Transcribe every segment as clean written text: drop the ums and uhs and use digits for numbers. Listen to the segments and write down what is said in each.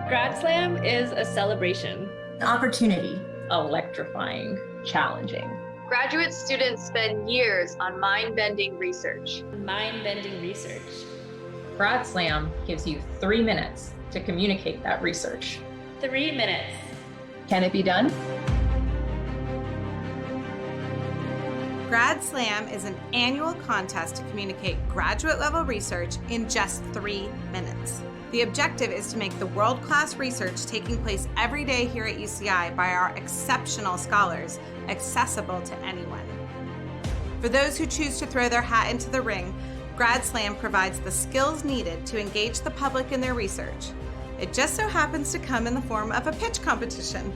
Grad Slam is a celebration. Opportunity. Electrifying, challenging. Graduate students spend years on mind-bending research. Mind-bending research. Grad Slam gives you 3 minutes to communicate that research. 3 minutes. Can it be done? Grad Slam is an annual contest to communicate graduate-level research in just 3 minutes. The objective is to make the world-class research taking place every day here at UCI by our exceptional scholars accessible to anyone. For those who choose to throw their hat into the ring, Grad Slam provides the skills needed to engage the public in their research. It just so happens to come in the form of a pitch competition.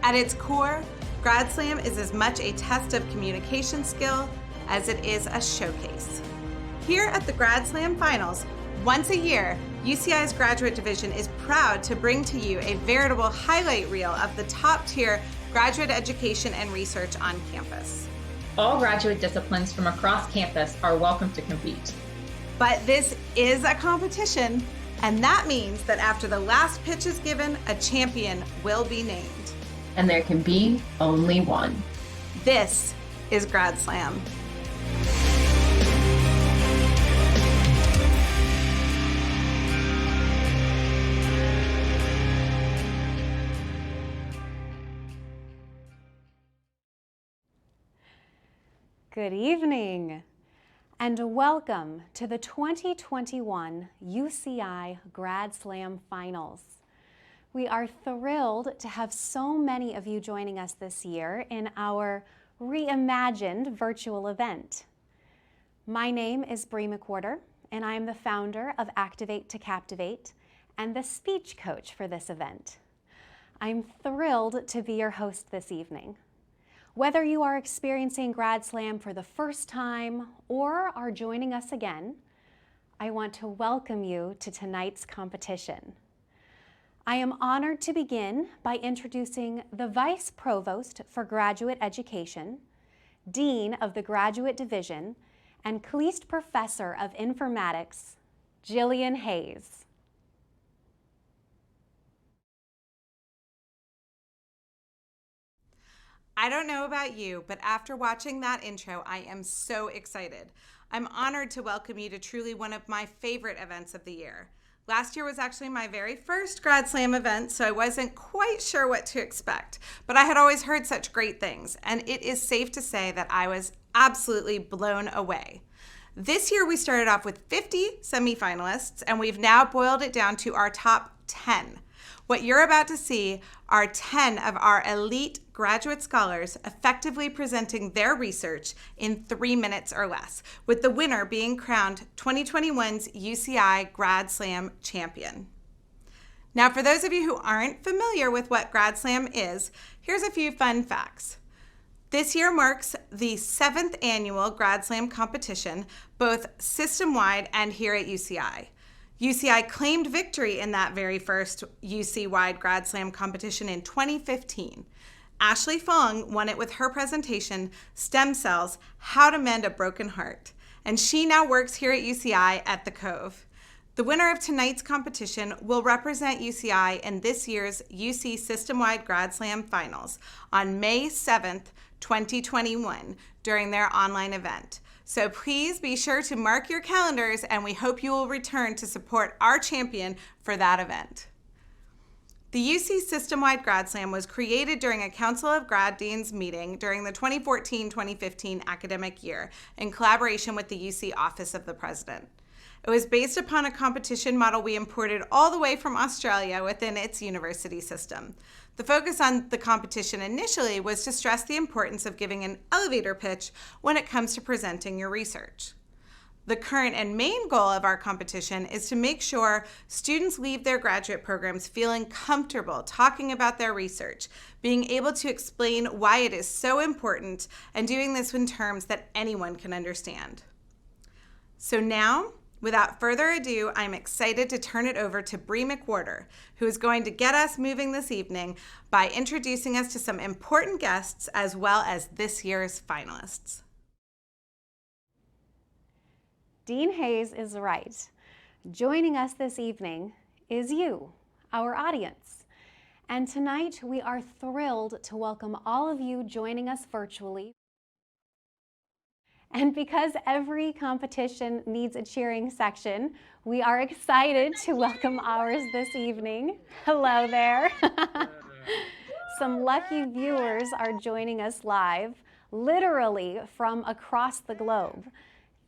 At its core, Grad Slam is as much a test of communication skill as it is a showcase. Here at the Grad Slam Finals, once a year, UCI's graduate division is proud to bring to you a veritable highlight reel of the top-tier graduate education and research on campus. All graduate disciplines from across campus are welcome to compete. But this is a competition, and that means that after the last pitch is given, a champion will be named. And there can be only one. This is Grad Slam. Good evening, and welcome to the 2021 UCI Grad Slam Finals. We are thrilled to have so many of you joining us this year in our reimagined virtual event. My name is Bree McWhorter, and I am the founder of Activate to Captivate and the speech coach for this event. I'm thrilled to be your host this evening. Whether you are experiencing Grad Slam for the first time or are joining us again, I want to welcome you to tonight's competition. I am honored to begin by introducing the Vice Provost for Graduate Education, Dean of the Graduate Division, and Kleist Professor of Informatics, Jillian Hayes. I don't know about you, but after watching that intro, I am so excited. I'm honored to welcome you to truly one of my favorite events of the year. Last year was actually my very first Grad Slam event, so I wasn't quite sure what to expect, but I had always heard such great things, and it is safe to say that I was absolutely blown away. This year we started off with 50 semifinalists, and we've now boiled it down to our top 10. What you're about to see are 10 of our elite graduate scholars effectively presenting their research in 3 minutes or less, with the winner being crowned 2021's UCI Grad Slam champion. Now, for those of you who aren't familiar with what Grad Slam is, here's a few fun facts. This year marks the 7th annual Grad Slam competition, both system-wide and here at UCI. UCI claimed victory in that very first UC-wide Grad Slam competition in 2015. Ashley Huang won it with her presentation, Stem Cells, How to Mend a Broken Heart. And she now works here at UCI at the Cove. The winner of tonight's competition will represent UCI in this year's UC System-Wide Grad Slam Finals on May 7th, 2021 during their online event. So please be sure to mark your calendars, and we hope you will return to support our champion for that event. The UC System-Wide Grad Slam was created during a Council of Grad Deans meeting during the 2014-2015 academic year in collaboration with the UC Office of the President. It was based upon a competition model we imported all the way from Australia within its university system. The focus on the competition initially was to stress the importance of giving an elevator pitch when it comes to presenting your research. The current and main goal of our competition is to make sure students leave their graduate programs feeling comfortable talking about their research, being able to explain why it is so important, and doing this in terms that anyone can understand. So now, without further ado, I'm excited to turn it over to Bree McWhorter, who is going to get us moving this evening by introducing us to some important guests as well as this year's finalists. Dean Hayes is right. Joining us this evening is you, our audience. And tonight we are thrilled to welcome all of you joining us virtually. And because every competition needs a cheering section, we are excited to welcome ours this evening. Hello there. Some lucky viewers are joining us live, literally from across the globe.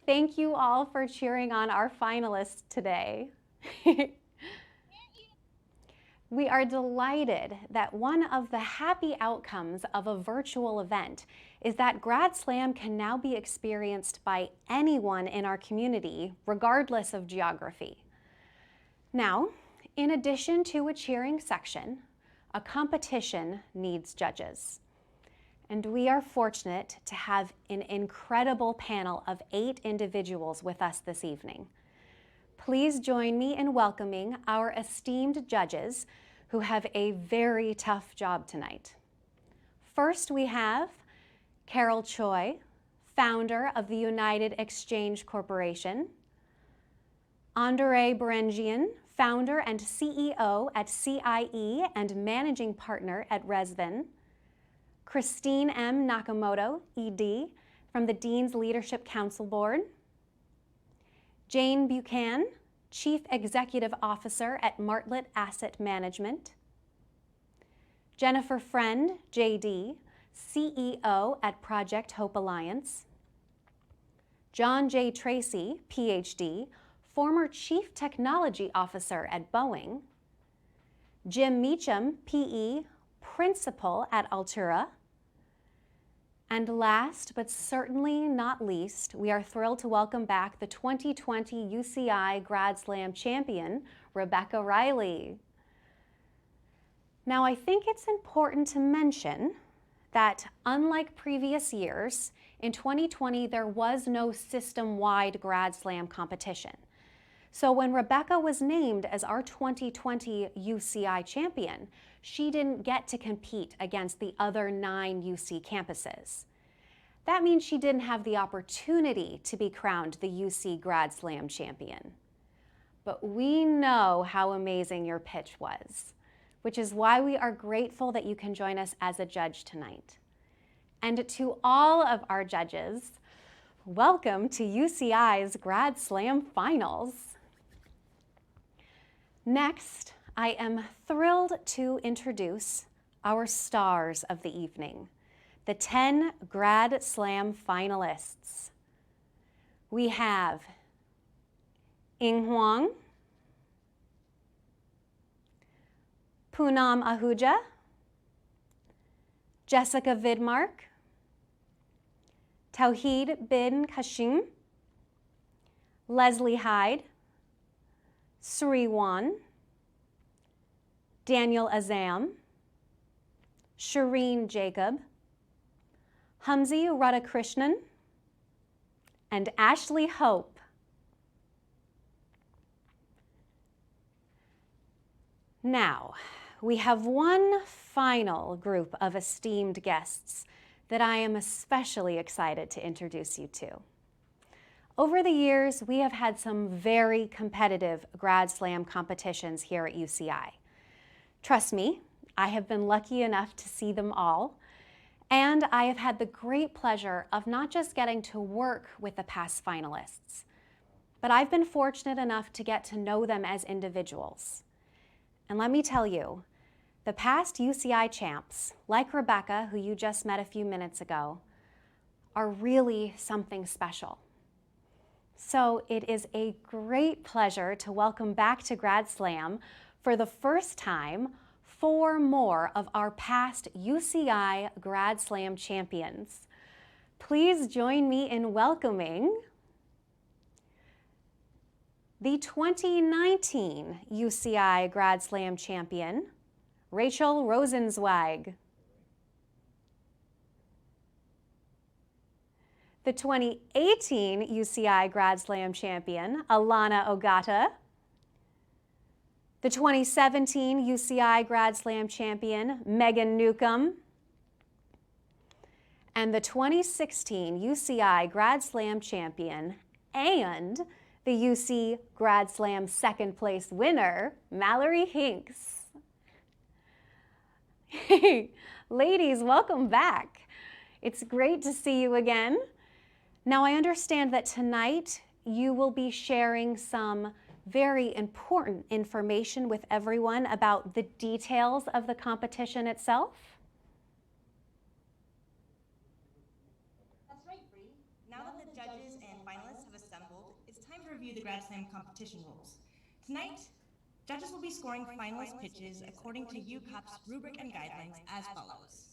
Thank you all for cheering on our finalists today. We are delighted that one of the happy outcomes of a virtual event is that Grad Slam can now be experienced by anyone in our community, regardless of geography. Now, in addition to a cheering section, a competition needs judges. And we are fortunate to have an incredible panel of 8 individuals with us this evening. Please join me in welcoming our esteemed judges who have a very tough job tonight. First, we have Carol Choi, founder of the United Exchange Corporation, Andre Berengian, founder and CEO at CIE and managing partner at Resvin, Christine M. Nakamoto, ED, from the Dean's Leadership Council Board, Jane Buchan, Chief Executive Officer at Martlet Asset Management, Jennifer Friend, JD, CEO at Project Hope Alliance, John J. Tracy, PhD, former Chief Technology Officer at Boeing, Jim Meacham, PE, Principal at Altura, and last but certainly not least, we are thrilled to welcome back the 2020 UCI Grad Slam champion, Rebecca Riley. Now, I think it's important to mention that unlike previous years, in 2020 there was no system-wide Grad Slam competition. So when Rebecca was named as our 2020 UCI champion, she didn't get to compete against the other 9 UC campuses. That means she didn't have the opportunity to be crowned the UC Grad Slam champion. But we know how amazing your pitch was, which is why we are grateful that you can join us as a judge tonight. And to all of our judges, welcome to UCI's Grad Slam Finals. Next, I am thrilled to introduce our stars of the evening, the 10 Grad Slam finalists. We have Huang, Poonam Ahuja, Jessica Vidmark, Tawhid bin Kasham, Leslie Heid, Sriwan, Daniel Azam, Shireen Jacob, Hamzi Radhakrishnan, and Ashley Hope. Now, we have one final group of esteemed guests that I am especially excited to introduce you to. Over the years, we have had some very competitive Grad Slam competitions here at UCI. Trust me, I have been lucky enough to see them all, and I have had the great pleasure of not just getting to work with the past finalists, but I've been fortunate enough to get to know them as individuals. And let me tell you, the past UCI champs, like Rebecca, who you just met a few minutes ago, are really something special. So it is a great pleasure to welcome back to Grad Slam for the first time 4 more of our past UCI Grad Slam champions. Please join me in welcoming the 2019 UCI Grad Slam champion, Rachel Rosenzweig. The 2018 UCI Grad Slam champion, Alana Ogata. The 2017 UCI Grad Slam champion, Megan Newcomb. And the 2016 UCI Grad Slam champion, and the UC Grad Slam second place winner, Mallory Hinks. Hey, ladies, welcome back. It's great to see you again. Now, I understand that tonight you will be sharing some very important information with everyone about the details of the competition itself. That's right, Bree. Now that the judges and finalists have assembled, it's time to review the Grad Slam competition rules. Tonight, judges will be scoring finalist pitches according to UCOP's rubric and guidelines as follows.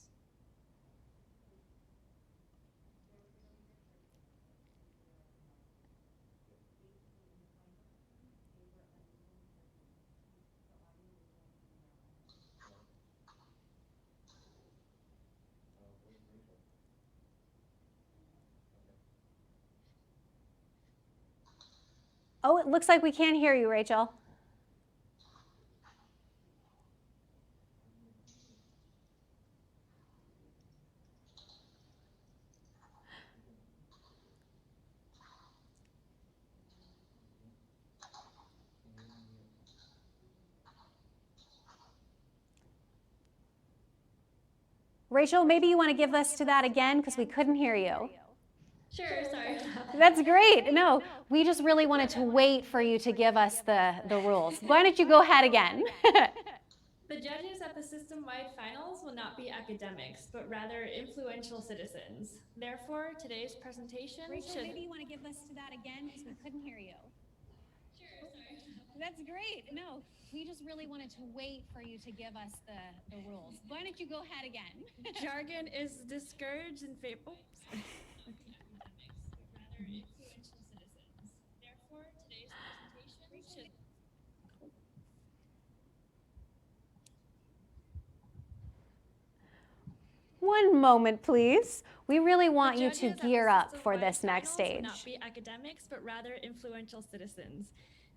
Oh, it looks like we can't hear you, Rachel. Rachel, maybe you want to give us to that again because we couldn't hear you. Sure, sorry. That's great. No, we just really wanted to wait for you to give us the rules. Why don't you go ahead again? The judges at the system-wide finals will not be academics, but rather influential citizens. Therefore, today's presentation maybe you want to give us to that again because we couldn't hear you. Sure, sorry. That's great. No, we just really wanted to wait for you to give us the rules. Why don't you go ahead again? Jargon is discouraged in favor. Rather influential citizens. Therefore, today's presentation should. One moment, please. We really want you to Judges at the gear up for system-wide this next finals will stage. not be academics, but rather influential citizens.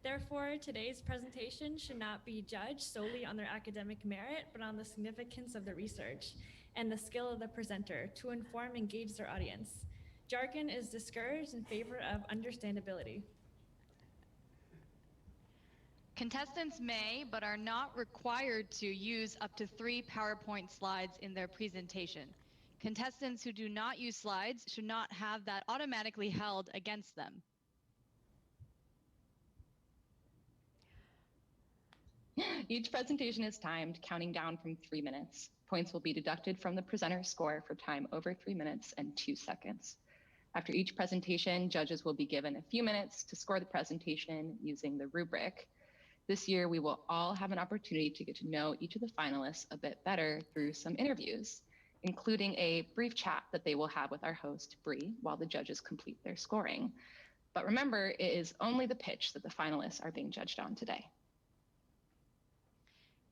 Therefore, today's presentation should not be judged solely on their academic merit, but on the significance of the research and the skill of the presenter to inform and engage their audience. Jargon is discouraged in favor of understandability. Contestants may, but are not required to, use up to 3 PowerPoint slides in their presentation. Contestants who do not use slides should not have that automatically held against them. Each presentation is timed, counting down from 3 minutes. Points will be deducted from the presenter's score for time over 3 minutes and 2 seconds. After each presentation, judges will be given a few minutes to score the presentation using the rubric. This year, we will all have an opportunity to get to know each of the finalists a bit better through some interviews, including a brief chat that they will have with our host, Bree, while the judges complete their scoring. But remember, it is only the pitch that the finalists are being judged on today.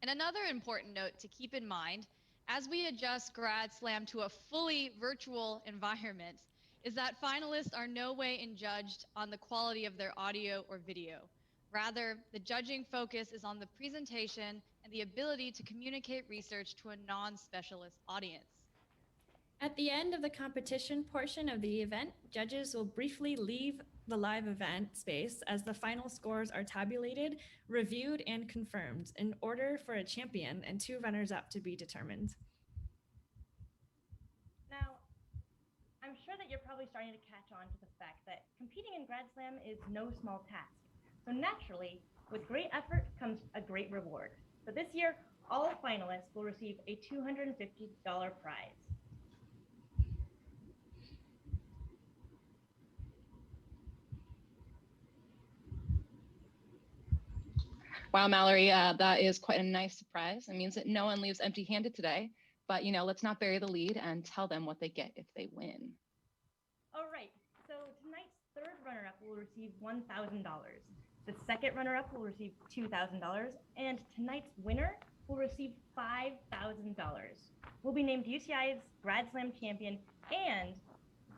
And another important note to keep in mind, as we adjust Grad Slam to a fully virtual environment, is that finalists are no way judged on the quality of their audio or video. Rather, the judging focus is on the presentation and the ability to communicate research to a non-specialist audience. At the end of the competition portion of the event, judges will briefly leave the live event space as the final scores are tabulated, reviewed, and confirmed in order for a champion and 2 runners-up to be determined. Now, I'm sure that you're probably starting to catch on to the fact that competing in Grad Slam is no small task. So naturally, with great effort comes a great reward. But this year, all finalists will receive a $250 prize. Wow, Mallory, that is quite a nice surprise. It means that no one leaves empty-handed today. But, let's not bury the lead and tell them what they get if they win. All right, so tonight's 3rd runner-up will receive $1,000. The 2nd runner-up will receive $2,000, and tonight's winner will receive $5,000. Will be named UCI's Grad Slam champion and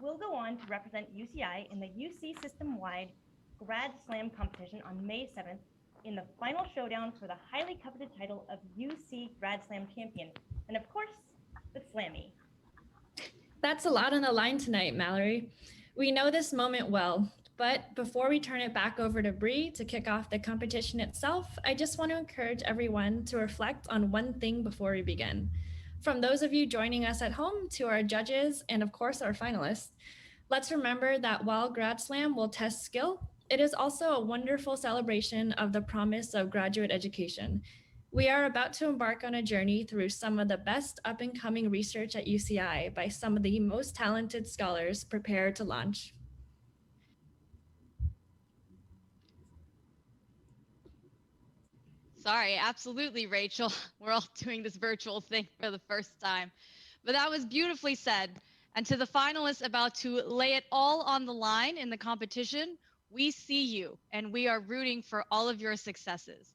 will go on to represent UCI in the UC system-wide Grad Slam competition on May 7th in the final showdown for the highly coveted title of UC Grad Slam champion, and of course, the Slammy. That's a lot on the line tonight, Mallory. We know this moment well. But before we turn it back over to Bree to kick off the competition itself, I just want to encourage everyone to reflect on one thing before we begin. From those of you joining us at home to our judges and of course our finalists, let's remember that while Grad Slam will test skill, it is also a wonderful celebration of the promise of graduate education. We are about to embark on a journey through some of the best up-and-coming research at UCI by some of the most talented scholars prepared to launch. Sorry, absolutely, Rachel. We're all doing this virtual thing for the first time. But that was beautifully said. And to the finalists about to lay it all on the line in the competition, we see you and we are rooting for all of your successes.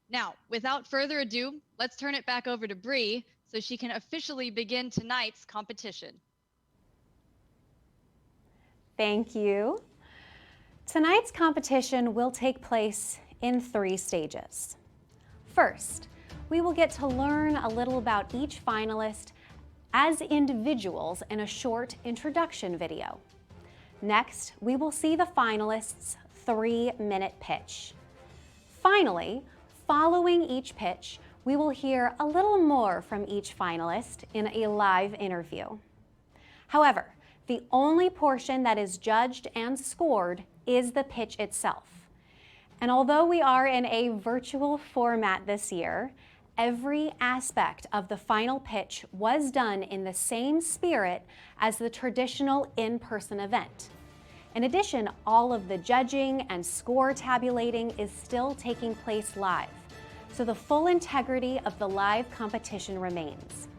Now, without further ado, let's turn it back over to Bree so she can officially begin tonight's competition. Thank you. Tonight's competition will take place in 3 stages. First, we will get to learn a little about each finalist as individuals in a short introduction video. Next, we will see the finalists' 3-minute pitch. Finally, following each pitch, we will hear a little more from each finalist in a live interview. However, the only portion that is judged and scored is the pitch itself. And although we are in a virtual format this year, every aspect of the final pitch was done in the same spirit as the traditional in-person event. In addition, all of the judging and score tabulating is still taking place live, so the full integrity of the live competition remains.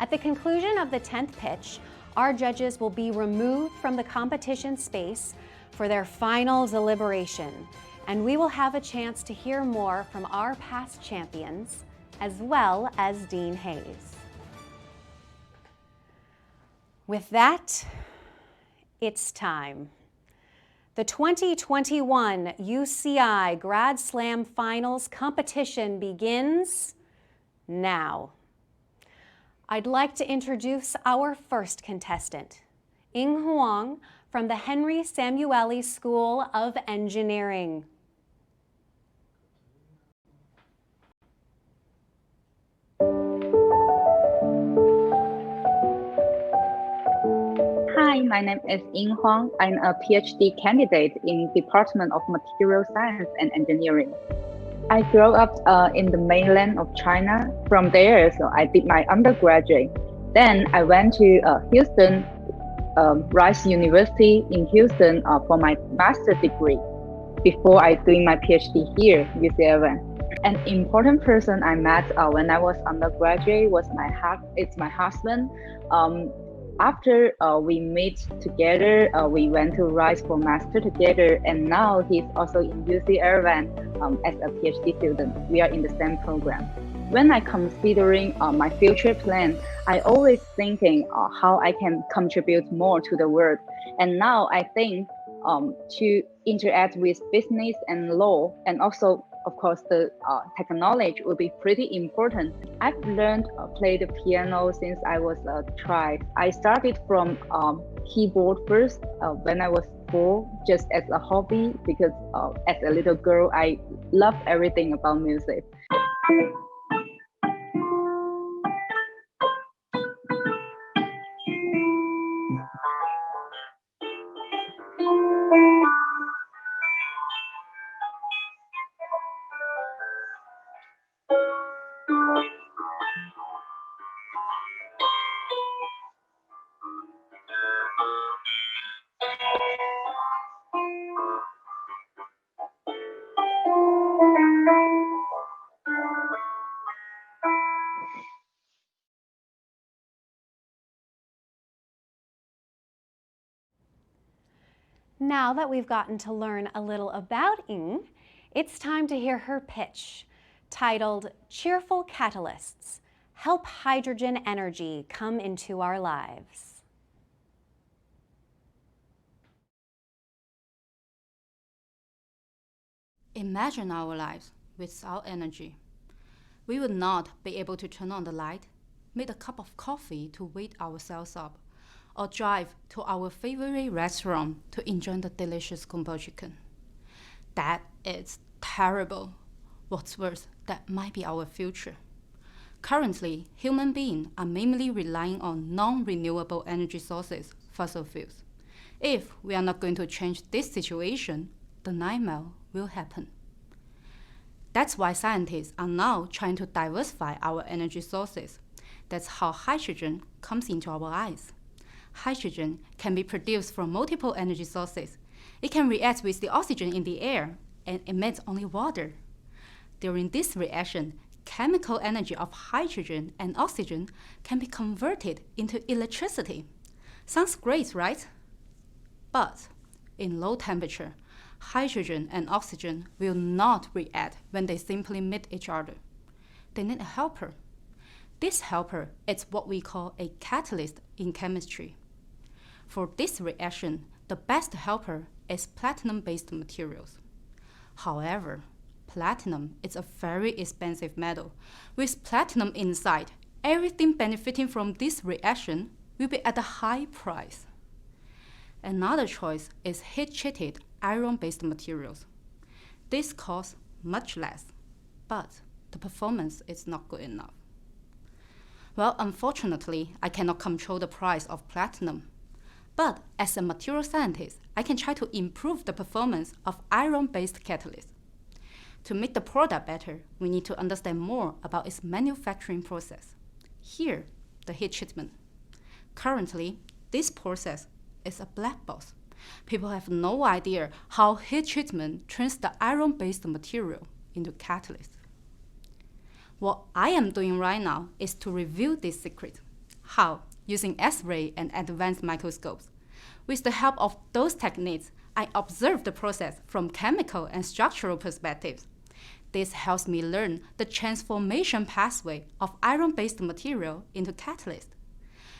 At the conclusion of the 10th pitch, our judges will be removed from the competition space for their final deliberation, and we will have a chance to hear more from our past champions, as well as Dean Hayes. With that, it's time. The 2021 UCI Grad Slam Finals competition begins now. I'd like to introduce our first contestant, Huang from the Henry Samueli School of Engineering. Hi, my name is Huang. I'm a PhD candidate in Department of Material Science and Engineering. I grew up in the mainland of China. From there, so I did my undergraduate. Then I went to Houston, Rice University in Houston for my master's degree before I doing my PhD here, UCI. An important person I met when I was undergraduate was my husband. After we met together, we went to Rice for master together, and now he's also in UC Irvine as a PhD student. We are in the same program. When I considering my future plan, I always thinking how I can contribute more to the world. And now I think to interact with business and law, and also of course the technology will be pretty important. I've learned play the piano since I was a child. I started from keyboard first when I was 4, just as a hobby, because as a little girl I loved everything about music. Now that we've gotten to learn a little about Ying, it's time to hear her pitch, titled Cheerful Catalysts, Help Hydrogen Energy Come into Our Lives. Imagine our lives without energy. We would not be able to turn on the light, make a cup of coffee to wake ourselves up, or drive to our favorite restaurant to enjoy the delicious Kung-Po chicken. That is terrible. What's worse, that might be our future. Currently, human beings are mainly relying on non-renewable energy sources, fossil fuels. If we are not going to change this situation, the nightmare will happen. That's why scientists are now trying to diversify our energy sources. That's how hydrogen comes into our lives. Hydrogen can be produced from multiple energy sources. It can react with the oxygen in the air and emit only water. During this reaction, chemical energy of hydrogen and oxygen can be converted into electricity. Sounds great, right? But in low temperature, hydrogen and oxygen will not react when they simply meet each other. They need a helper. This helper is what we call a catalyst in chemistry. For this reaction, the best helper is platinum-based materials. However, platinum is a very expensive metal. With platinum inside, everything benefiting from this reaction will be at a high price. Another choice is heat-treated iron-based materials. This costs much less, but the performance is not good enough. Well, unfortunately, I cannot control the price of platinum. But as a material scientist, I can try to improve the performance of iron-based catalysts. To make the product better, we need to understand more about its manufacturing process. Here, the heat treatment. Currently, this process is a black box. People have no idea how heat treatment turns the iron-based material into catalyst. What I am doing right now is to reveal this secret. How? Using X-ray and advanced microscopes. With the help of those techniques, I observe the process from chemical and structural perspectives. This helps me learn the transformation pathway of iron-based material into catalyst.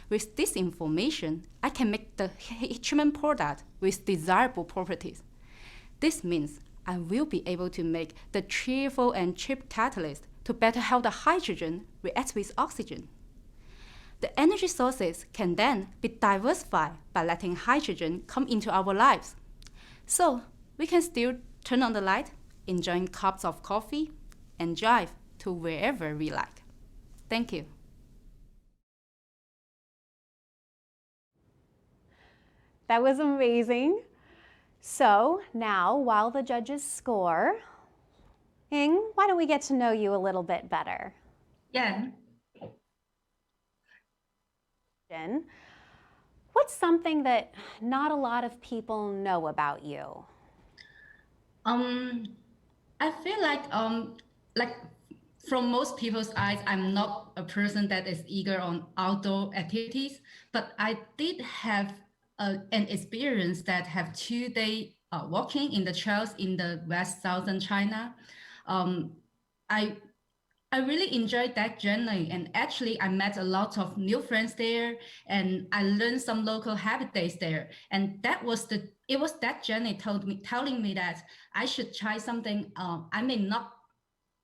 With this information, I can make the heat treatment product with desirable properties. This means I will be able to make the cheerful and cheap catalyst to better help the hydrogen react with oxygen. The energy sources can then be diversified by letting hydrogen come into our lives. So we can still turn on the light, enjoy cups of coffee, and drive to wherever we like. Thank you. That was amazing. So now, while the judges score, Ying, why don't we get to know you a little bit better? Yeah. What's something that not a lot of people know about you? I feel like from most people's eyes, I'm not a person that is eager on outdoor activities, but I did have an experience that have 2 day walking in the trails in the West Southern China. I really enjoyed that journey, and actually I met a lot of new friends there, and I learned some local habitats there. And it was that journey telling me that I should try something I may not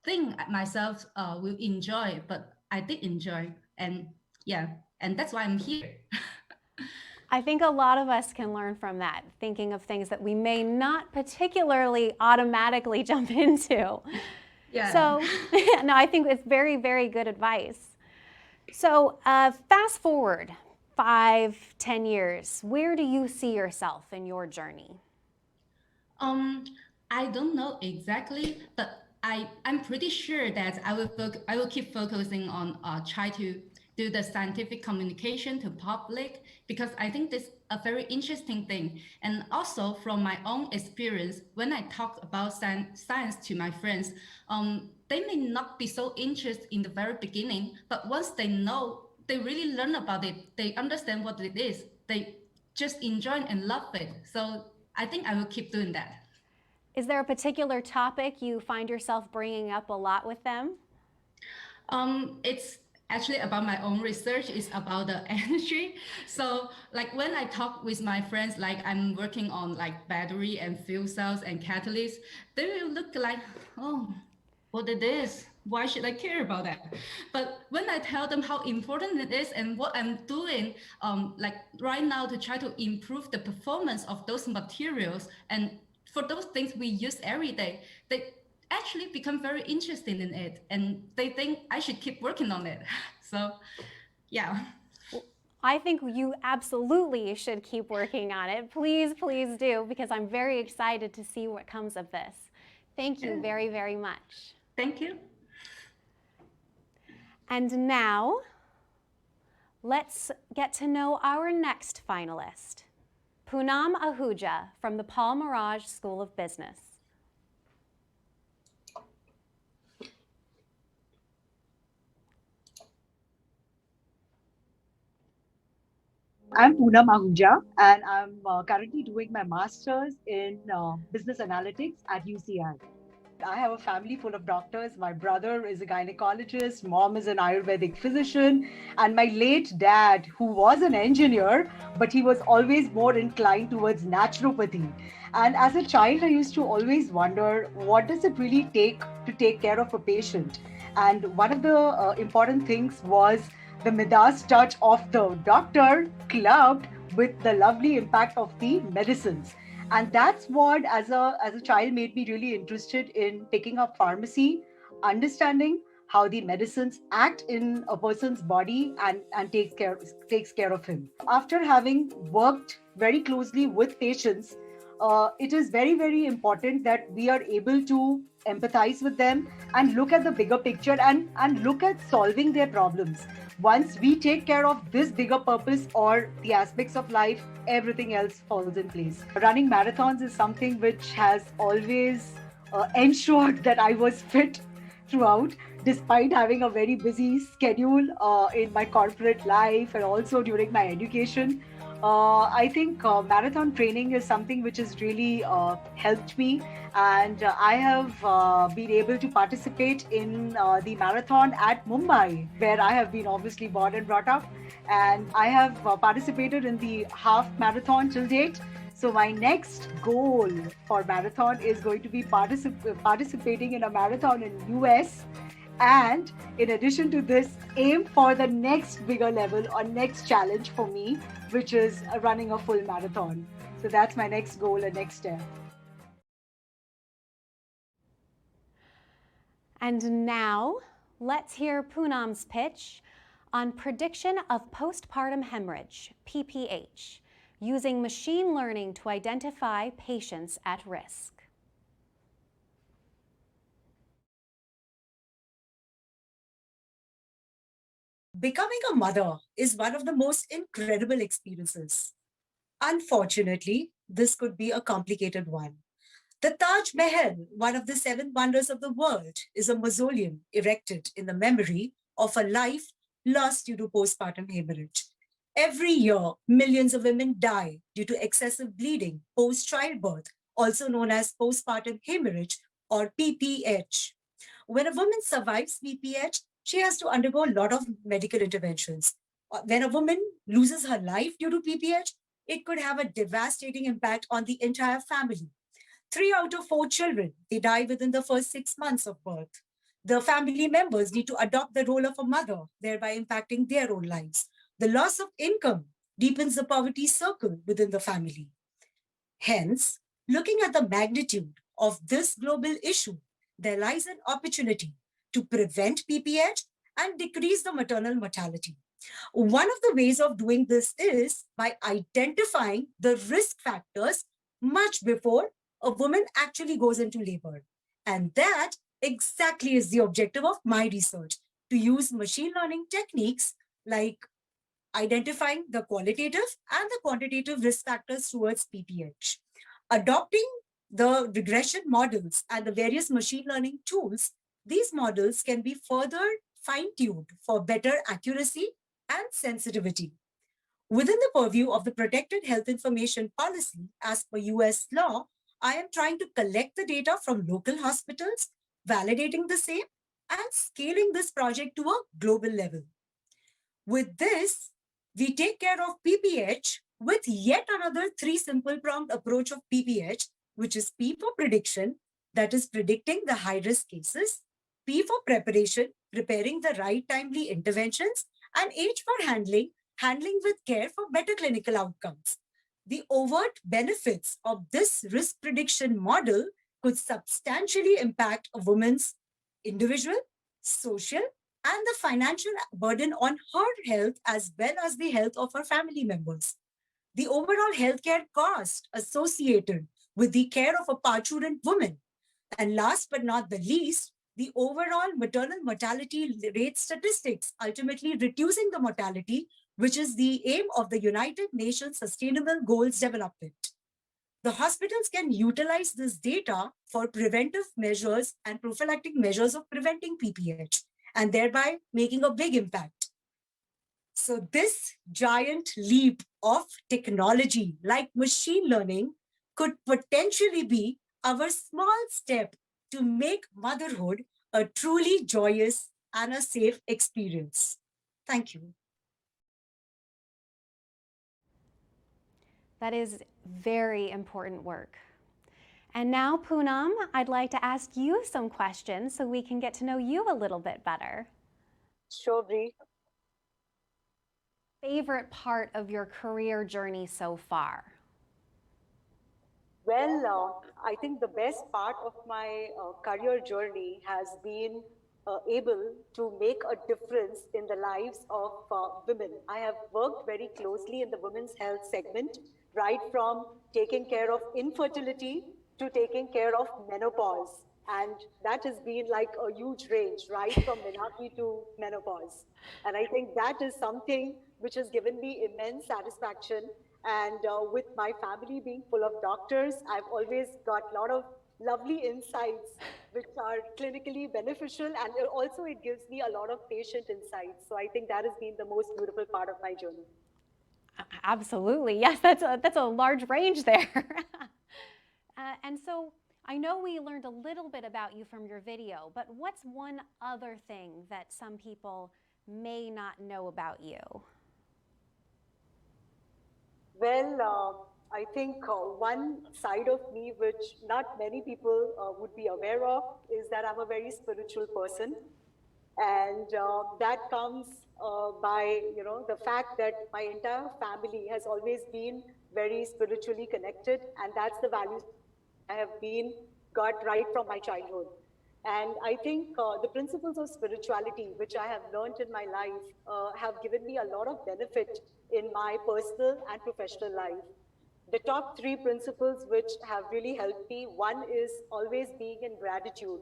think myself will enjoy, but I did enjoy, and yeah, and that's why I'm here. I think a lot of us can learn from that, thinking of things that we may not particularly automatically jump into. Yeah. So, no, I think it's very, very good advice. So, fast forward 5-10 years, where do you see yourself in your journey? I don't know exactly, but I'm pretty sure that I will keep focusing on try to do the scientific communication to public, because I think this is a very interesting thing. And also from my own experience, when I talk about science to my friends, they may not be so interested in the very beginning, but once they know, they really learn about it, they understand what it is, they just enjoy and love it. So I think I will keep doing that. Is there a particular topic you find yourself bringing up a lot with them? It's actually about my own research. Is about the energy. So like when I talk with my friends, like I'm working on like battery and fuel cells and catalysts, they will look like, oh, what it is? Why should I care about that? But when I tell them how important it is and what I'm doing, like right now to try to improve the performance of those materials, and for those things we use every day, they actually become very interested in it, and they think I should keep working on it. So, yeah. I think you absolutely should keep working on it. Please, please do, because I'm very excited to see what comes of this. Thank you very, very much. Thank you. And now, let's get to know our next finalist, Poonam Ahuja from the Paul Mirage School of Business. I'm Poonam Ahuja, and I'm currently doing my master's in business analytics at UCI. I have a family full of doctors. My brother is a gynecologist, mom is an Ayurvedic physician, and my late dad, who was an engineer, but he was always more inclined towards naturopathy. And as a child, I used to always wonder, what does it really take to take care of a patient? And one of the important things was the Midas touch of the doctor clubbed with the lovely impact of the medicines. And that's what, as a child, made me really interested in picking up pharmacy, understanding how the medicines act in a person's body and takes care of him. After having worked very closely with patients, it is very, very important that we are able to empathize with them and look at the bigger picture and look at solving their problems. Once we take care of this bigger purpose or the aspects of life, everything else falls in place. Running marathons is something which has always ensured that I was fit throughout, despite having a very busy schedule in my corporate life and also during my education. I think marathon training is something which has really helped me, and I have been able to participate in the marathon at Mumbai, where I have been obviously born and brought up, and I have participated in the half marathon till date. So my next goal for marathon is going to be participating in a marathon in US, and in addition to this, aim for the next bigger level or next challenge for me, which is running a full marathon. So that's my next goal and next step. And now, let's hear Poonam's pitch on prediction of postpartum hemorrhage, PPH, using machine learning to identify patients at risk. Becoming a mother is one of the most incredible experiences. Unfortunately, this could be a complicated one. The Taj Mahal, one of the 7 wonders of the world, is a mausoleum erected in the memory of a life lost due to postpartum hemorrhage. Every year, millions of women die due to excessive bleeding post-childbirth, also known as postpartum hemorrhage or PPH. When a woman survives PPH, she has to undergo a lot of medical interventions. When a woman loses her life due to PPH, it could have a devastating impact on the entire family. 3 out of 4 children, they die within the first 6 months of birth. The family members need to adopt the role of a mother, thereby impacting their own lives. The loss of income deepens the poverty circle within the family. Hence, looking at the magnitude of this global issue, there lies an opportunity to prevent PPH and decrease the maternal mortality. One of the ways of doing this is by identifying the risk factors much before a woman actually goes into labor. And that exactly is the objective of my research, to use machine learning techniques like identifying the qualitative and the quantitative risk factors towards PPH. Adopting the regression models and the various machine learning tools, these models can be further fine-tuned for better accuracy and sensitivity. Within the purview of the Protected Health Information Policy, as per US law, I am trying to collect the data from local hospitals, validating the same, and scaling this project to a global level. With this, we take care of PPH with yet another 3 simple pronged approach of PPH, which is P for prediction, that is predicting the high-risk cases, P for preparation, preparing the right timely interventions, and H for handling, handling with care for better clinical outcomes. The overt benefits of this risk prediction model could substantially impact a woman's individual, social, and the financial burden on her health as well as the health of her family members. The overall healthcare cost associated with the care of a parturient woman. And last but not the least, the overall maternal mortality rate statistics, ultimately reducing the mortality, which is the aim of the United Nations Sustainable Goals Development. The hospitals can utilize this data for preventive measures and prophylactic measures of preventing PPH, and thereby making a big impact. So this giant leap of technology like machine learning could potentially be our small step to make motherhood a truly joyous and a safe experience. Thank you. That is very important work. And now, Poonam, I'd like to ask you some questions so we can get to know you a little bit better. Sure, Bree. Favorite part of your career journey so far? Well, I think the best part of my career journey has been able to make a difference in the lives of women. I have worked very closely in the women's health segment, right from taking care of infertility to taking care of menopause. And that has been like a huge range, right from menarche to menopause. And I think that is something which has given me immense satisfaction. And with my family being full of doctors, I've always got a lot of lovely insights which are clinically beneficial, and also it gives me a lot of patient insights. So I think that has been the most beautiful part of my journey. Absolutely, yes, that's a large range there. And so I know we learned a little bit about you from your video, but what's one other thing that some people may not know about you? Well, I think one side of me which not many people would be aware of is that I'm a very spiritual person. And that comes by, the fact that my entire family has always been very spiritually connected. And that's the values I have got right from my childhood. And I think the principles of spirituality, which I have learned in my life, have given me a lot of benefit in my personal and professional life. The top 3 principles which have really helped me, one is always being in gratitude.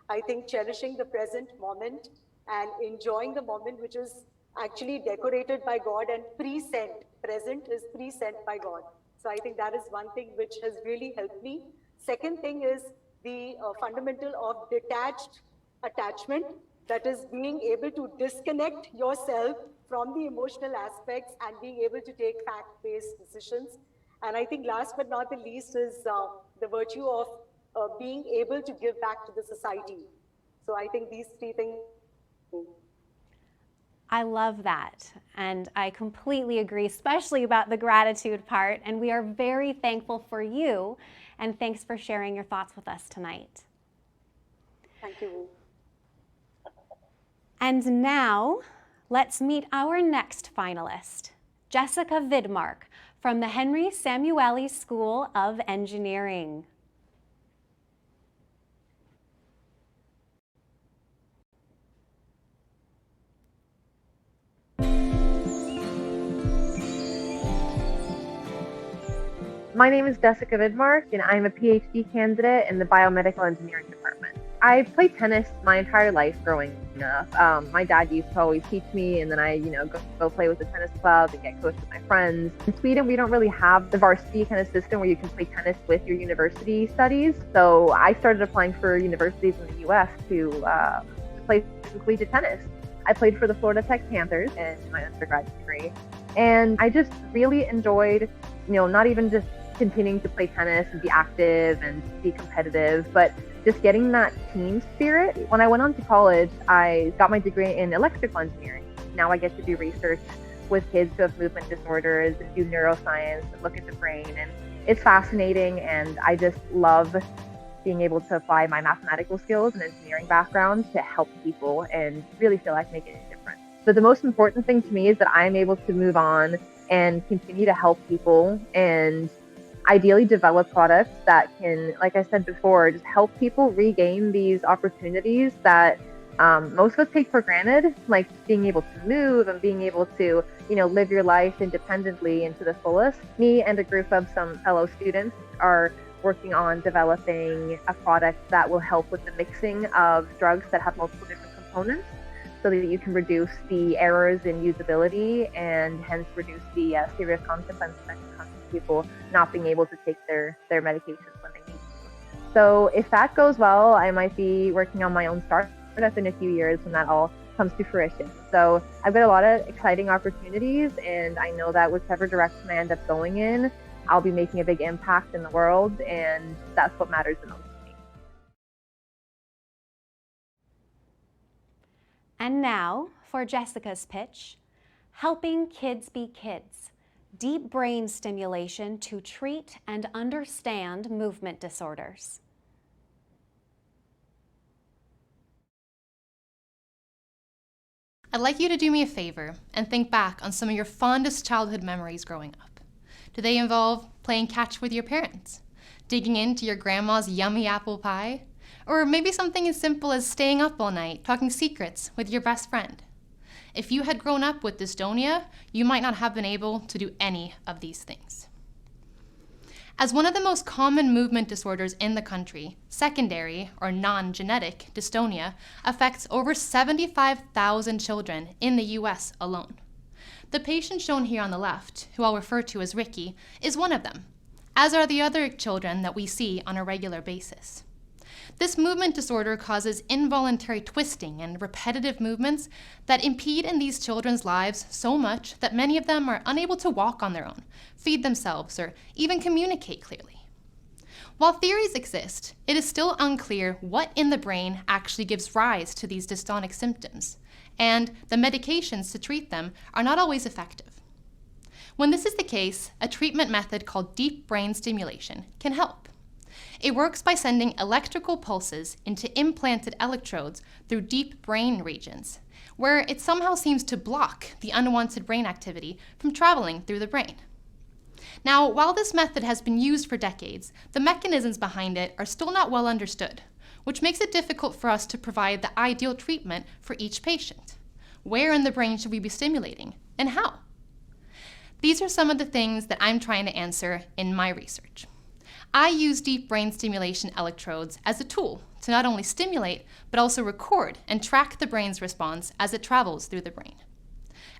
I think cherishing the present moment and enjoying the moment, which is actually decorated by God and pre-sent. Present is pre-sent by God. So I think that is one thing which has really helped me. Second thing is the fundamental of detached attachment, that is being able to disconnect yourself from the emotional aspects and being able to take fact-based decisions. And I think last but not the least is the virtue of being able to give back to the society. So I think these 3 things. I love that, and I completely agree, especially about the gratitude part, and we are very thankful for you, and thanks for sharing your thoughts with us tonight. Thank you. And now, let's meet our next finalist, Jessica Vidmark from the Henry Samueli School of Engineering. My name is Jessica Vidmark, and I'm a PhD candidate in the biomedical engineering department. I played tennis my entire life growing up. My dad used to always teach me, and then I, go play with the tennis club and get coached with my friends. In Sweden, we don't really have the varsity kind of system where you can play tennis with your university studies. So I started applying for universities in the U.S. to play collegiate tennis. I played for the Florida Tech Panthers in my undergraduate degree, and I just really enjoyed, not even just continuing to play tennis and be active and be competitive, but just getting that team spirit. When I went on to college, I got my degree in electrical engineering. Now I get to do research with kids who have movement disorders, and do neuroscience, and look at the brain, and it's fascinating, and I just love being able to apply my mathematical skills and engineering background to help people and really feel like making a difference. But the most important thing to me is that I'm able to move on and continue to help people and ideally develop products that can, like I said before, just help people regain these opportunities that most of us take for granted, like being able to move and being able to, live your life independently and to the fullest. Me and a group of some fellow students are working on developing a product that will help with the mixing of drugs that have multiple different components so that you can reduce the errors in usability and hence reduce the serious consequences that can come to people not being able to take their medications when they need to. So if that goes well, I might be working on my own startup in a few years when that all comes to fruition. So I've got a lot of exciting opportunities, and I know that whichever direction I end up going in, I'll be making a big impact in the world, and that's what matters the most to me. And now for Jessica's pitch, Helping Kids Be Kids, Deep Brain Stimulation to Treat and Understand Movement Disorders. I'd like you to do me a favor and think back on some of your fondest childhood memories growing up. Do they involve playing catch with your parents, digging into your grandma's yummy apple pie, or maybe something as simple as staying up all night talking secrets with your best friend? If you had grown up with dystonia, you might not have been able to do any of these things. As one of the most common movement disorders in the country, secondary or non-genetic dystonia affects over 75,000 children in the US alone. The patient shown here on the left, who I'll refer to as Ricky, is one of them, as are the other children that we see on a regular basis. This movement disorder causes involuntary twisting and repetitive movements that impede in these children's lives so much that many of them are unable to walk on their own, feed themselves, or even communicate clearly. While theories exist, it is still unclear what in the brain actually gives rise to these dystonic symptoms, and the medications to treat them are not always effective. When this is the case, a treatment method called deep brain stimulation can help. It works by sending electrical pulses into implanted electrodes through deep brain regions, where it somehow seems to block the unwanted brain activity from traveling through the brain. Now, while this method has been used for decades, the mechanisms behind it are still not well understood, which makes it difficult for us to provide the ideal treatment for each patient. Where in the brain should we be stimulating, and how? These are some of the things that I'm trying to answer in my research. I use deep brain stimulation electrodes as a tool to not only stimulate, but also record and track the brain's response as it travels through the brain.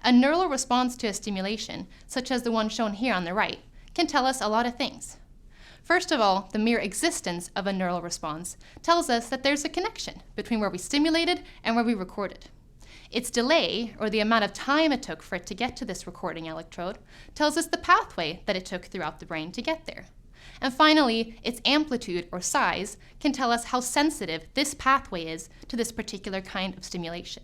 A neural response to a stimulation, such as the one shown here on the right, can tell us a lot of things. First of all, the mere existence of a neural response tells us that there's a connection between where we stimulated and where we recorded. Its delay, or the amount of time it took for it to get to this recording electrode, tells us the pathway that it took throughout the brain to get there. And finally, its amplitude or size can tell us how sensitive this pathway is to this particular kind of stimulation.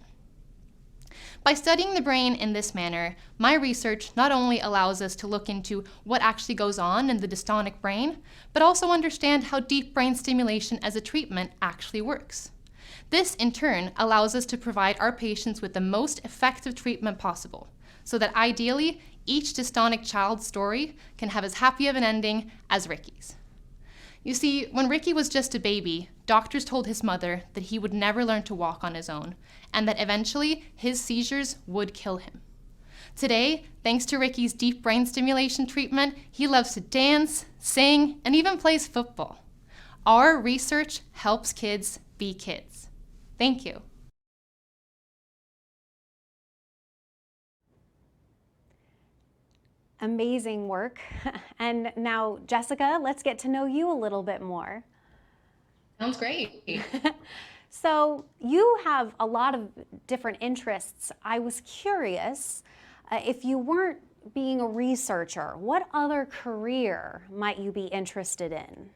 By studying the brain in this manner, my research not only allows us to look into what actually goes on in the dystonic brain, but also understand how deep brain stimulation as a treatment actually works. This, in turn, allows us to provide our patients with the most effective treatment possible, so that ideally, each dystonic child's story can have as happy of an ending as Ricky's. You see, when Ricky was just a baby, doctors told his mother that he would never learn to walk on his own, and that eventually his seizures would kill him. Today, thanks to Ricky's deep brain stimulation treatment, he loves to dance, sing, and even plays football. Our research helps kids be kids. Thank you. Amazing work. And now, Jessica, let's get to know you a little bit more. Sounds great. So you have a lot of different interests. I was curious, if you weren't being a researcher, what other career might you be interested in?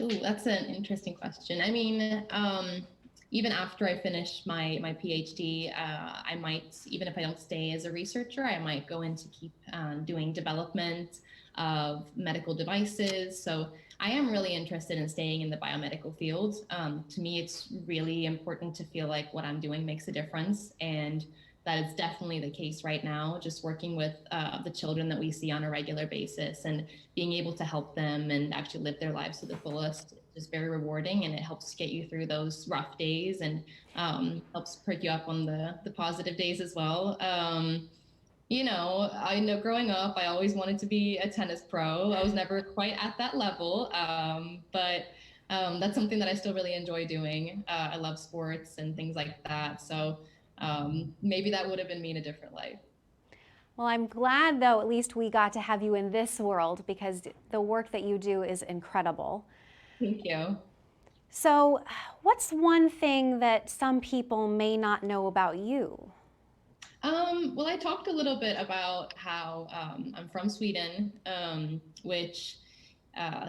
Ooh, that's an interesting question. I mean, even after I finish my PhD, I might, even if I don't stay as a researcher, I might go in to keep doing development of medical devices. So I am really interested in staying in the biomedical field. To me, it's really important to feel like what I'm doing makes a difference. And that is definitely the case right now, just working with the children that we see on a regular basis and being able to help them and actually live their lives to the fullest is very rewarding, and it helps get you through those rough days and helps perk you up on the positive days as well. I know growing up, I always wanted to be a tennis pro. I was never quite at that level, but that's something that I still really enjoy doing. I love sports and things like that. So maybe that would have been me in a different life. Well, I'm glad, though, at least we got to have you in this world, because the work that you do is incredible. Thank you. So, what's one thing that some people may not know about you? Well, I talked a little bit about how I'm from Sweden, which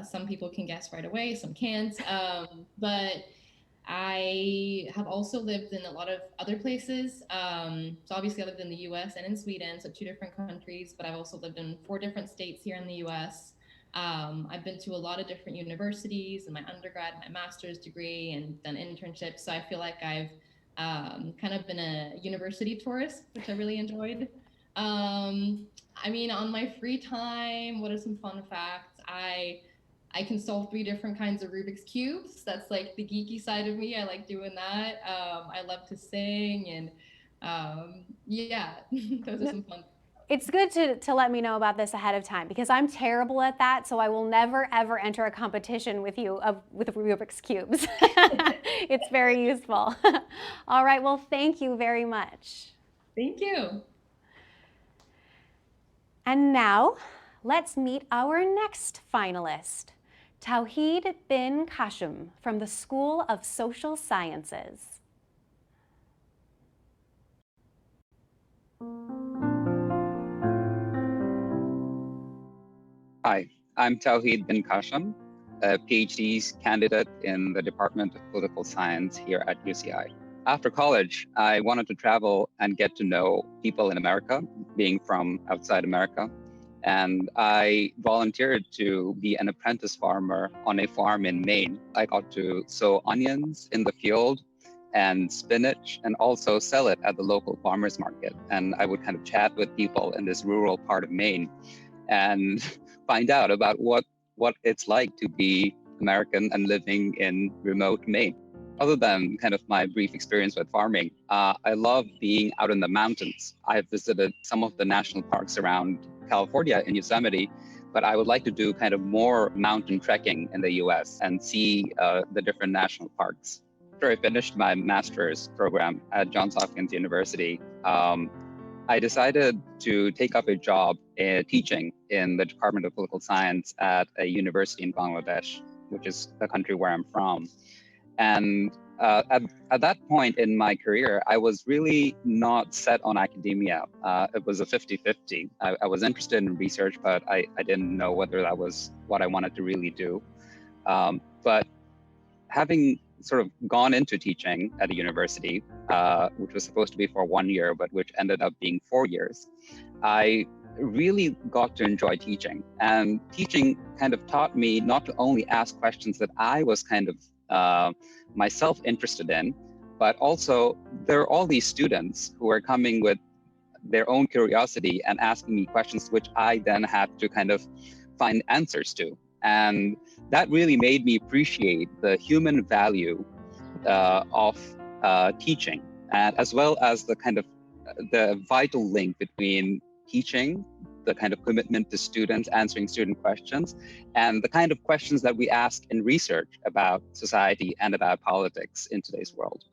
some people can guess right away, some can't. But I have also lived in a lot of other places. So obviously I lived in the US and in Sweden, so 2 different countries, but I've also lived in 4 different states here in the US. I've been to a lot of different universities in my undergrad, my master's degree, and done internships. So I feel like I've kind of been a university tourist, which I really enjoyed. I mean, on my free time, what are some fun facts? I can solve 3 different kinds of Rubik's Cubes. That's like the geeky side of me. I like doing that. I love to sing, and yeah, those are some fun. It's good to let me know about this ahead of time, because I'm terrible at that, so I will never, ever enter a competition with you with Rubik's Cubes. It's very useful. All right, well, thank you very much. Thank you. And now, let's meet our next finalist, Tawhid bin Kasham from the School of Social Sciences. Hi, I'm Tawhid bin Kasham, a PhD candidate in the Department of Political Science here at UCI. After college, I wanted to travel and get to know people in America, being from outside America. And I volunteered to be an apprentice farmer on a farm in Maine. I got to sow onions in the field and spinach, and also sell it at the local farmers market. And I would kind of chat with people in this rural part of Maine and find out about what it's like to be American and living in remote Maine. Other than kind of my brief experience with farming, I love being out in the mountains. I've visited some of the national parks around California in Yosemite, but I would like to do kind of more mountain trekking in the US and see the different national parks. After I finished my master's program at Johns Hopkins University, I decided to take up a job teaching in the Department of Political Science at a university in Bangladesh, which is the country where I'm from. And at that point in my career, I was really not set on academia. It was a 50-50. I was interested in research, but I didn't know whether that was what I wanted to really do. But having sort of gone into teaching at a university, which was supposed to be for 1 year, but which ended up being 4 years, I really got to enjoy teaching. And teaching kind of taught me not to only ask questions that I was kind of myself interested in, but also there are all these students who are coming with their own curiosity and asking me questions which I then had to kind of find answers to. And that really made me appreciate the human value of teaching, and as well as the kind of the vital link between teaching, the kind of commitment to students, answering student questions, and the kind of questions that we ask in research about society and about politics in today's world.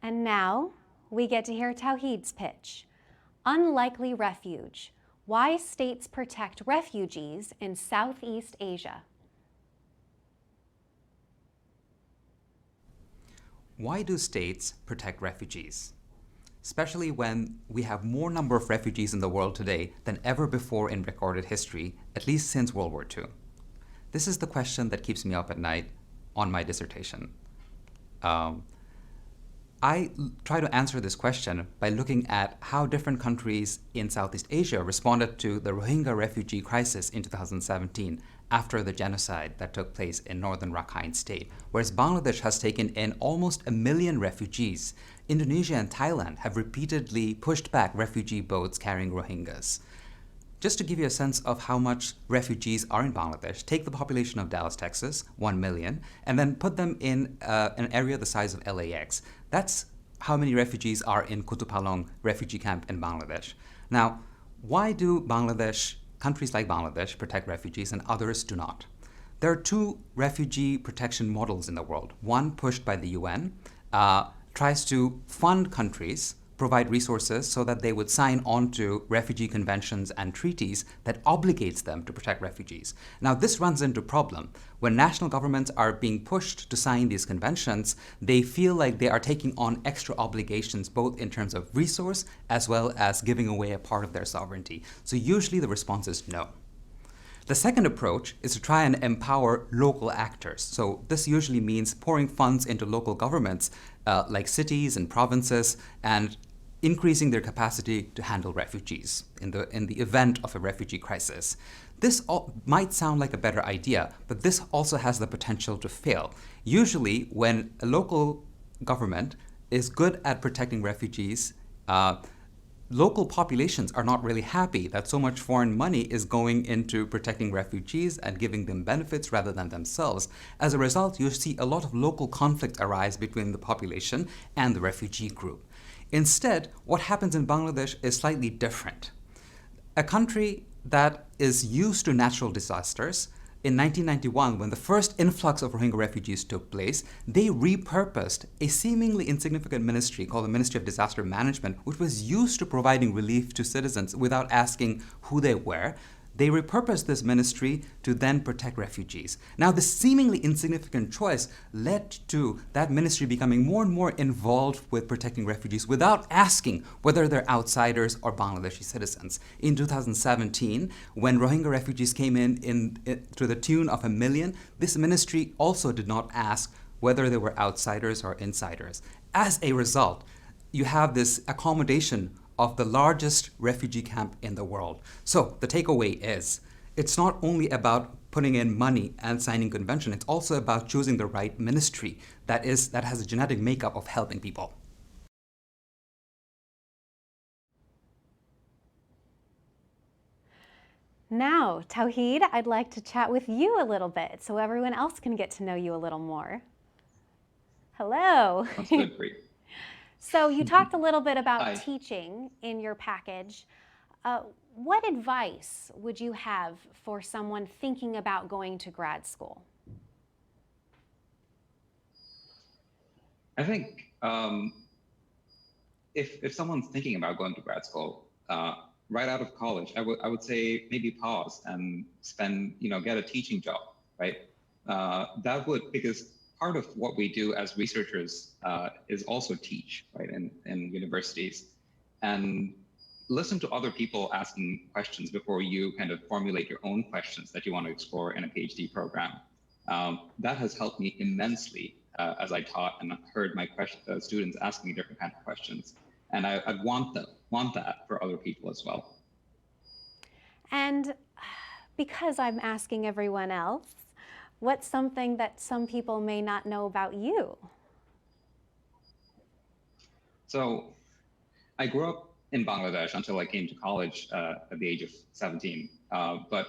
And now we get to hear Tawhid's pitch. Unlikely refuge. Why states protect refugees in Southeast Asia. Why do states protect refugees? Especially when we have more number of refugees in the world today than ever before in recorded history, at least since World War II. This is the question that keeps me up at night on my dissertation. I try to answer this question by looking at how different countries in Southeast Asia responded to the Rohingya refugee crisis in 2017 after the genocide that took place in northern Rakhine State. Whereas Bangladesh has taken in almost 1 million refugees, Indonesia and Thailand have repeatedly pushed back refugee boats carrying Rohingyas. Just to give you a sense of how much refugees are in Bangladesh, take the population of Dallas, Texas, 1 million, and then put them in an area the size of LAX. That's how many refugees are in Kutupalong refugee camp in Bangladesh. Now, why do countries like Bangladesh protect refugees and others do not? There are two refugee protection models in the world. One, pushed by the UN, tries to fund countries, provide resources so that they would sign on to refugee conventions and treaties that obligates them to protect refugees. Now, this runs into a problem. When national governments are being pushed to sign these conventions, they feel like they are taking on extra obligations, both in terms of resource as well as giving away a part of their sovereignty. So usually the response is no. The second approach is to try and empower local actors. So this usually means pouring funds into local governments like cities and provinces and increasing their capacity to handle refugees in the event of a refugee crisis. This might sound like a better idea, but this also has the potential to fail. Usually, when a local government is good at protecting refugees, local populations are not really happy that so much foreign money is going into protecting refugees and giving them benefits rather than themselves. As a result, you see a lot of local conflict arise between the population and the refugee group. Instead, what happens in Bangladesh is slightly different. A country that is used to natural disasters, in 1991, when the first influx of Rohingya refugees took place, they repurposed a seemingly insignificant ministry called the Ministry of Disaster Management, which was used to providing relief to citizens without asking who they were. They repurposed this ministry to then protect refugees. Now, this seemingly insignificant choice led to that ministry becoming more and more involved with protecting refugees without asking whether they're outsiders or Bangladeshi citizens. In 2017, when Rohingya refugees came in to the tune of 1 million, this ministry also did not ask whether they were outsiders or insiders. As a result, you have this accommodation of the largest refugee camp in the world. So the takeaway is, it's not only about putting in money and signing convention, it's also about choosing the right ministry that has a genetic makeup of helping people. Now, Tawhid, I'd like to chat with you a little bit so everyone else can get to know you a little more. Hello. That's good for you. So you talked a little bit about Hi. teaching in your package. What advice would you have for someone thinking about going to grad school? I think if someone's thinking about going to grad school right out of college, I would say maybe pause and get a teaching job, right? Because part of what we do as researchers is also teach, right, in universities, and listen to other people asking questions before you kind of formulate your own questions that you want to explore in a PhD program. That has helped me immensely as I taught and heard my students ask me different kinds of questions, and I want that for other people as well. And because I'm asking everyone else, what's something that some people may not know about you? So I grew up in Bangladesh until I came to college at the age of 17. But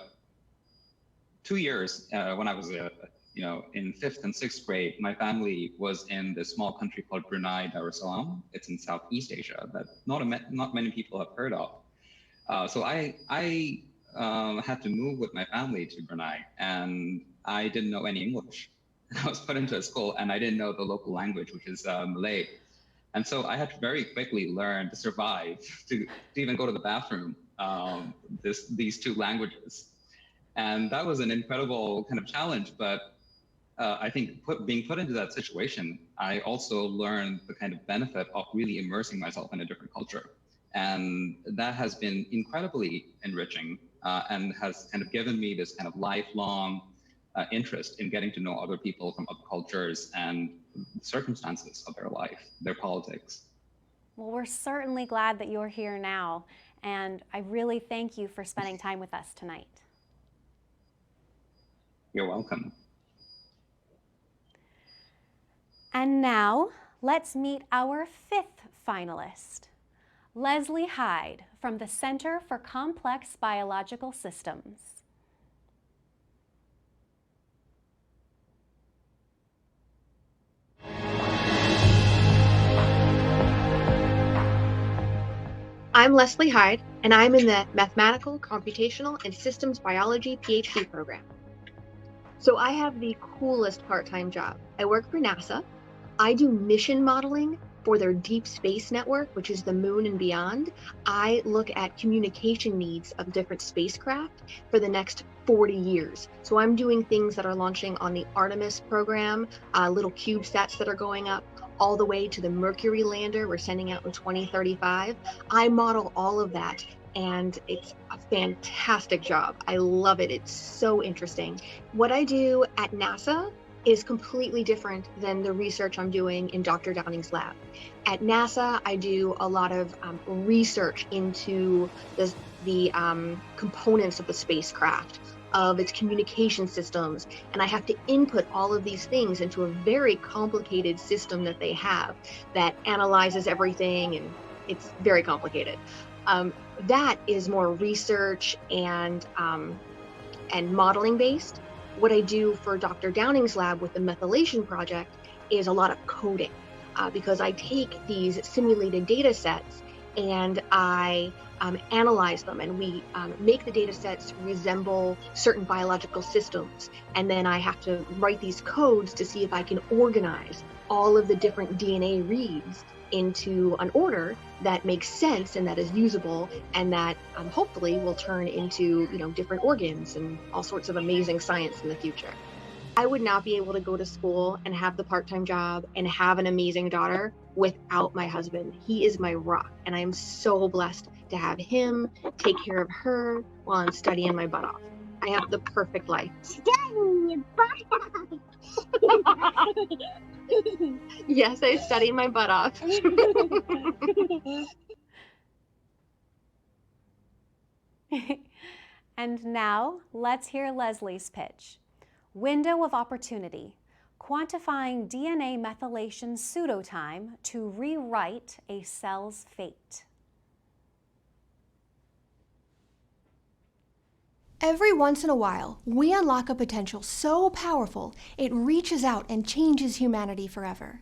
2 years when I was in 5th and 6th grade, my family was in this small country called Brunei Darussalam. It's in Southeast Asia that not many people have heard of. So I had to move with my family to Brunei, and I didn't know any English. I was put into a school and I didn't know the local language, which is Malay. And so I had to very quickly learn to survive, to even go to the bathroom, these two languages. And that was an incredible kind of challenge. But I think being put into that situation, I also learned the kind of benefit of really immersing myself in a different culture. And that has been incredibly enriching and has kind of given me this kind of lifelong interest in getting to know other people from other cultures and circumstances of their life, their politics. Well, we're certainly glad that you're here now, and I really thank you for spending time with us tonight. You're welcome. And now, let's meet our fifth finalist, Leslie Heid from the Center for Complex Biological Systems. I'm Leslie Heid, and I'm in the Mathematical, Computational, and Systems Biology PhD program. So I have the coolest part-time job. I work for NASA. I do mission modeling for their deep space network, which is the moon and beyond. I look at communication needs of different spacecraft for the next 40 years. So I'm doing things that are launching on the Artemis program, little CubeSats that are going up, all the way to the Mercury lander we're sending out in 2035. I model all of that, and it's a fantastic job. I love it. It's so interesting. What I do at NASA is completely different than the research I'm doing in Dr. Downing's lab. At NASA, I do a lot of research into the components of the spacecraft, of its communication systems, and I have to input all of these things into a very complicated system that they have that analyzes everything, and it's very complicated. That is more research and modeling based. What I do for Dr. Downing's lab with the methylation project is a lot of coding, because I take these simulated data sets and I analyze them, and we make the data sets resemble certain biological systems. And then I have to write these codes to see if I can organize all of the different DNA reads into an order that makes sense and that is usable, and that hopefully will turn into, different organs and all sorts of amazing science in the future. I would not be able to go to school and have the part-time job and have an amazing daughter without my husband. He is my rock, and I am so blessed to have him take care of her while I'm studying my butt off. I have the perfect life. Studying your butt off. Yes, I studied my butt off. And now, let's hear Leslie's pitch. Window of opportunity, quantifying DNA methylation pseudotime to rewrite a cell's fate. Every once in a while, we unlock a potential so powerful it reaches out and changes humanity forever.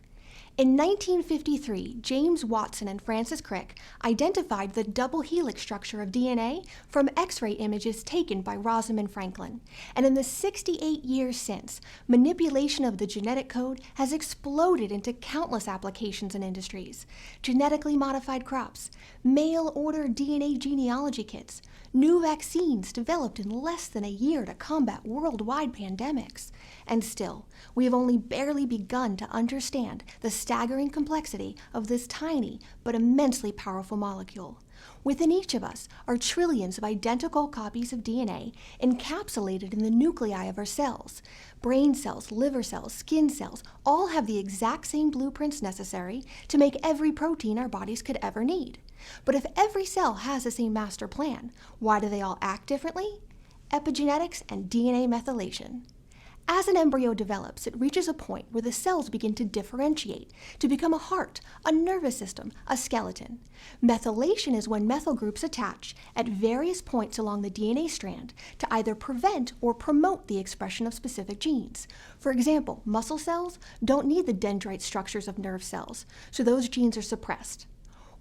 In 1953, James Watson and Francis Crick identified the double helix structure of DNA from X-ray images taken by Rosalind Franklin. And in the 68 years since, manipulation of the genetic code has exploded into countless applications and industries. Genetically modified crops, mail-order DNA genealogy kits, new vaccines developed in less than a year to combat worldwide pandemics. And still, we have only barely begun to understand the staggering complexity of this tiny but immensely powerful molecule. Within each of us are trillions of identical copies of DNA encapsulated in the nuclei of our cells. Brain cells, liver cells, skin cells all have the exact same blueprints necessary to make every protein our bodies could ever need. But if every cell has the same master plan, why do they all act differently? Epigenetics and DNA methylation. As an embryo develops, it reaches a point where the cells begin to differentiate, to become a heart, a nervous system, a skeleton. Methylation is when methyl groups attach at various points along the DNA strand to either prevent or promote the expression of specific genes. For example, muscle cells don't need the dendrite structures of nerve cells, so those genes are suppressed.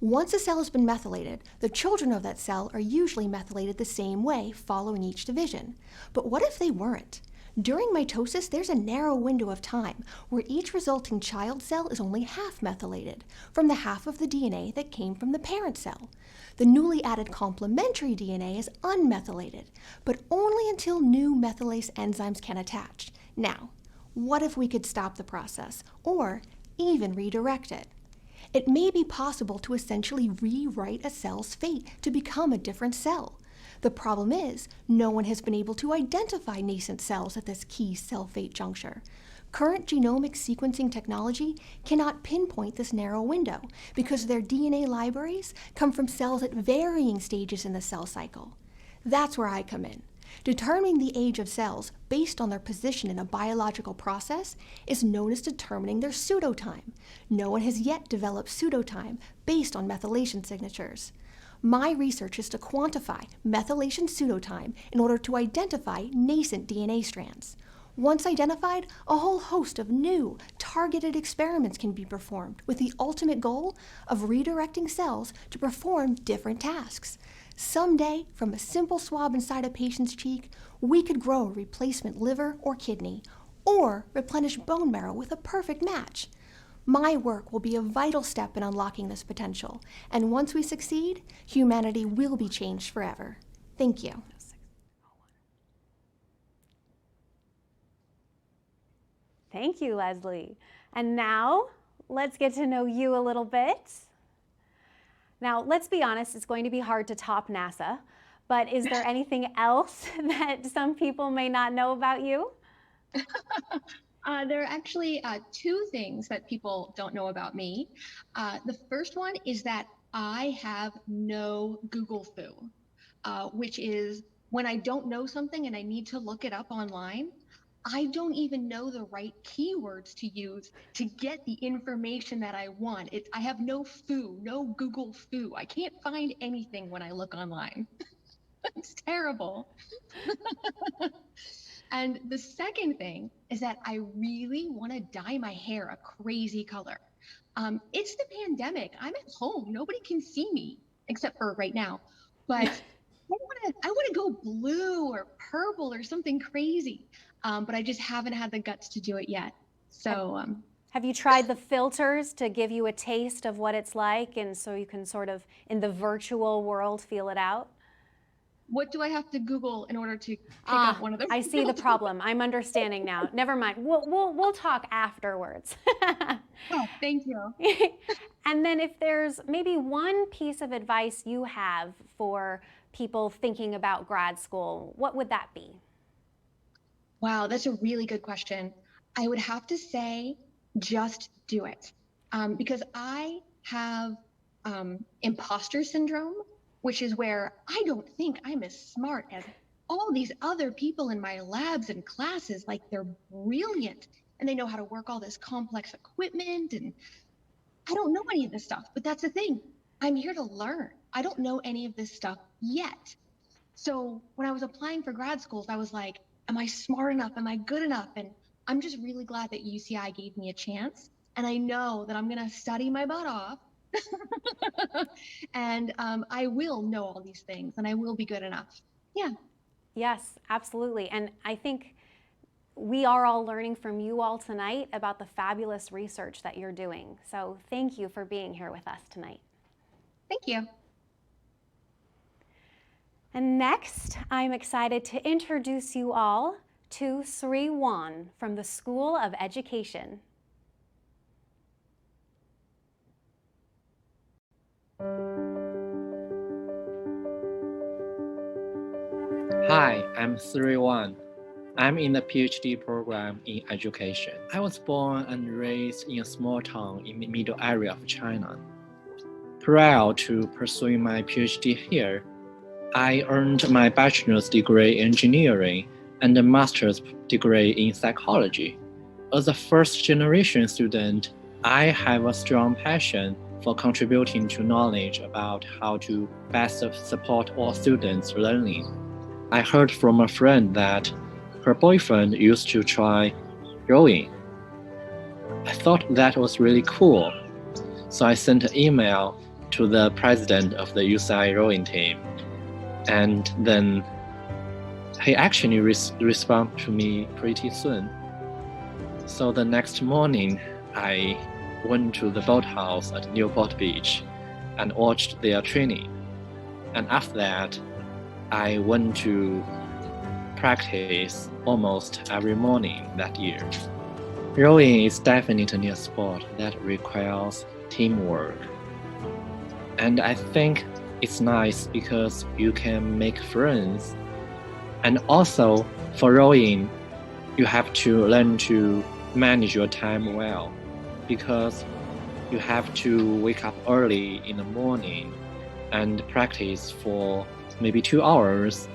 Once a cell has been methylated, the children of that cell are usually methylated the same way following each division. But what if they weren't? During mitosis, there's a narrow window of time where each resulting child cell is only half methylated from the half of the DNA that came from the parent cell. The newly added complementary DNA is unmethylated, but only until new methylase enzymes can attach. Now, what if we could stop the process, or even redirect it? It may be possible to essentially rewrite a cell's fate to become a different cell. The problem is, no one has been able to identify nascent cells at this key cell fate juncture. Current genomic sequencing technology cannot pinpoint this narrow window because their DNA libraries come from cells at varying stages in the cell cycle. That's where I come in. Determining the age of cells based on their position in a biological process is known as determining their pseudotime. No one has yet developed pseudotime based on methylation signatures. My research is to quantify methylation pseudotime in order to identify nascent DNA strands. Once identified, a whole host of new, targeted experiments can be performed with the ultimate goal of redirecting cells to perform different tasks. Someday, from a simple swab inside a patient's cheek, we could grow a replacement liver or kidney, or replenish bone marrow with a perfect match. My work will be a vital step in unlocking this potential, and once we succeed, humanity will be changed forever. Thank you. Thank you, Leslie. And now, let's get to know you a little bit. Now, let's be honest, it's going to be hard to top NASA, but is there anything else that some people may not know about you? There are actually two things that people don't know about me. The first one is that I have no Google foo, which is when I don't know something and I need to look it up online, I don't even know the right keywords to use to get the information that I want. I have no foo, no Google foo. I can't find anything when I look online. It's terrible. And the second thing is that I really want to dye my hair a crazy color. It's the pandemic. I'm at home. Nobody can see me except for right now. But I want to go blue or purple or something crazy. But I just haven't had the guts to do it yet. So have you tried the filters to give you a taste of what it's like, and so you can sort of, in the virtual world, feel it out? What do I have to Google in order to pick up one of those? I see the problem. I'm understanding now. Never mind. We'll talk afterwards. Oh, thank you. And then if there's maybe one piece of advice you have for people thinking about grad school, what would that be? Wow, that's a really good question. I would have to say, just do it. Because I have imposter syndrome, which is where I don't think I'm as smart as all these other people in my labs and classes. Like, they're brilliant and they know how to work all this complex equipment, and I don't know any of this stuff. But that's the thing, I'm here to learn. I don't know any of this stuff yet. So when I was applying for grad schools, I was like, am I smart enough? Am I good enough? And I'm just really glad that UCI gave me a chance. And I know that I'm going to study my butt off. And I will know all these things, and I will be good enough. Yeah. Yes, absolutely. And I think we are all learning from you all tonight about the fabulous research that you're doing. So thank you for being here with us tonight. Thank you. And next, I'm excited to introduce you all to Sriwan from the School of Education. Hi, I'm Sriwan. I'm in the PhD program in education. I was born and raised in a small town in the middle area of China. Prior to pursuing my PhD here, I earned my bachelor's degree in engineering and a master's degree in psychology. As a first-generation student, I have a strong passion for contributing to knowledge about how to best support all students' learning. I heard from a friend that her boyfriend used to try rowing. I thought that was really cool, so I sent an email to the president of the UCI rowing team, and then he actually responded to me pretty soon. So the next morning, I went to the boathouse at Newport Beach and watched their training. And after that, I went to practice almost every morning that year. Rowing is definitely a sport that requires teamwork. And I think it's nice because you can make friends. And also, for rowing, you have to learn to manage your time well because you have to wake up early in the morning and practice for maybe 2 hours.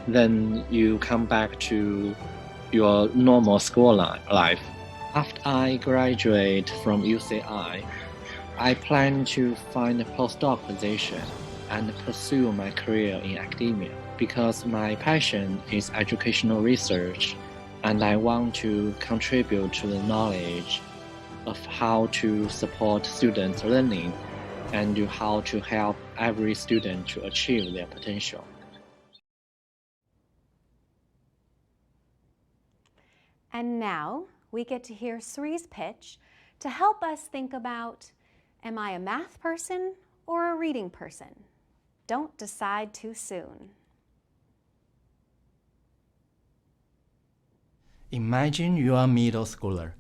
Then you come back to your normal school life. After I graduate from UCI, I plan to find a postdoc position and pursue my career in academia because my passion is educational research and I want to contribute to the knowledge of how to support students' learning and how to help every student to achieve their potential. And now we get to hear Sri's pitch to help us think about, am I a math person or a reading person? Don't decide too soon. Imagine you are a middle schooler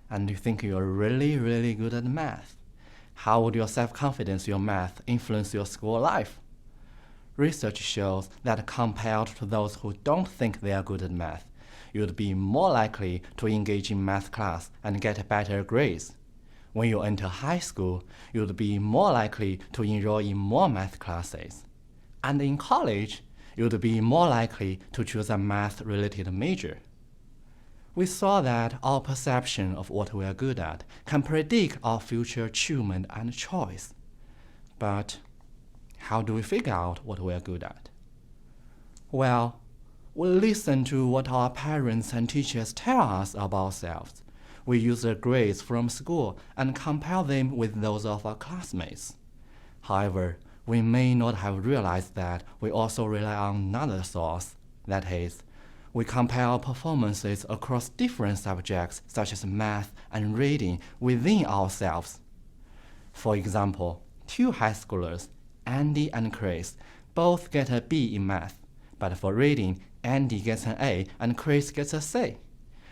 and you think you're really, really good at math. How would your self-confidence in your math influence your school life? Research shows that compared to those who don't think they are good at math, you'd be more likely to engage in math class and get better grades. When you enter high school, you'd be more likely to enroll in more math classes. And in college, you'd be more likely to choose a math-related major. We saw that our perception of what we are good at can predict our future achievement and choice. But how do we figure out what we are good at? Well, we listen to what our parents and teachers tell us about ourselves. We use the grades from school and compare them with those of our classmates. However, we may not have realized that we also rely on another source, that is, we compare our performances across different subjects such as math and reading within ourselves. For example, 2 high schoolers, Andy and Chris, both get a B in math, but for reading, Andy gets an A and Chris gets a C.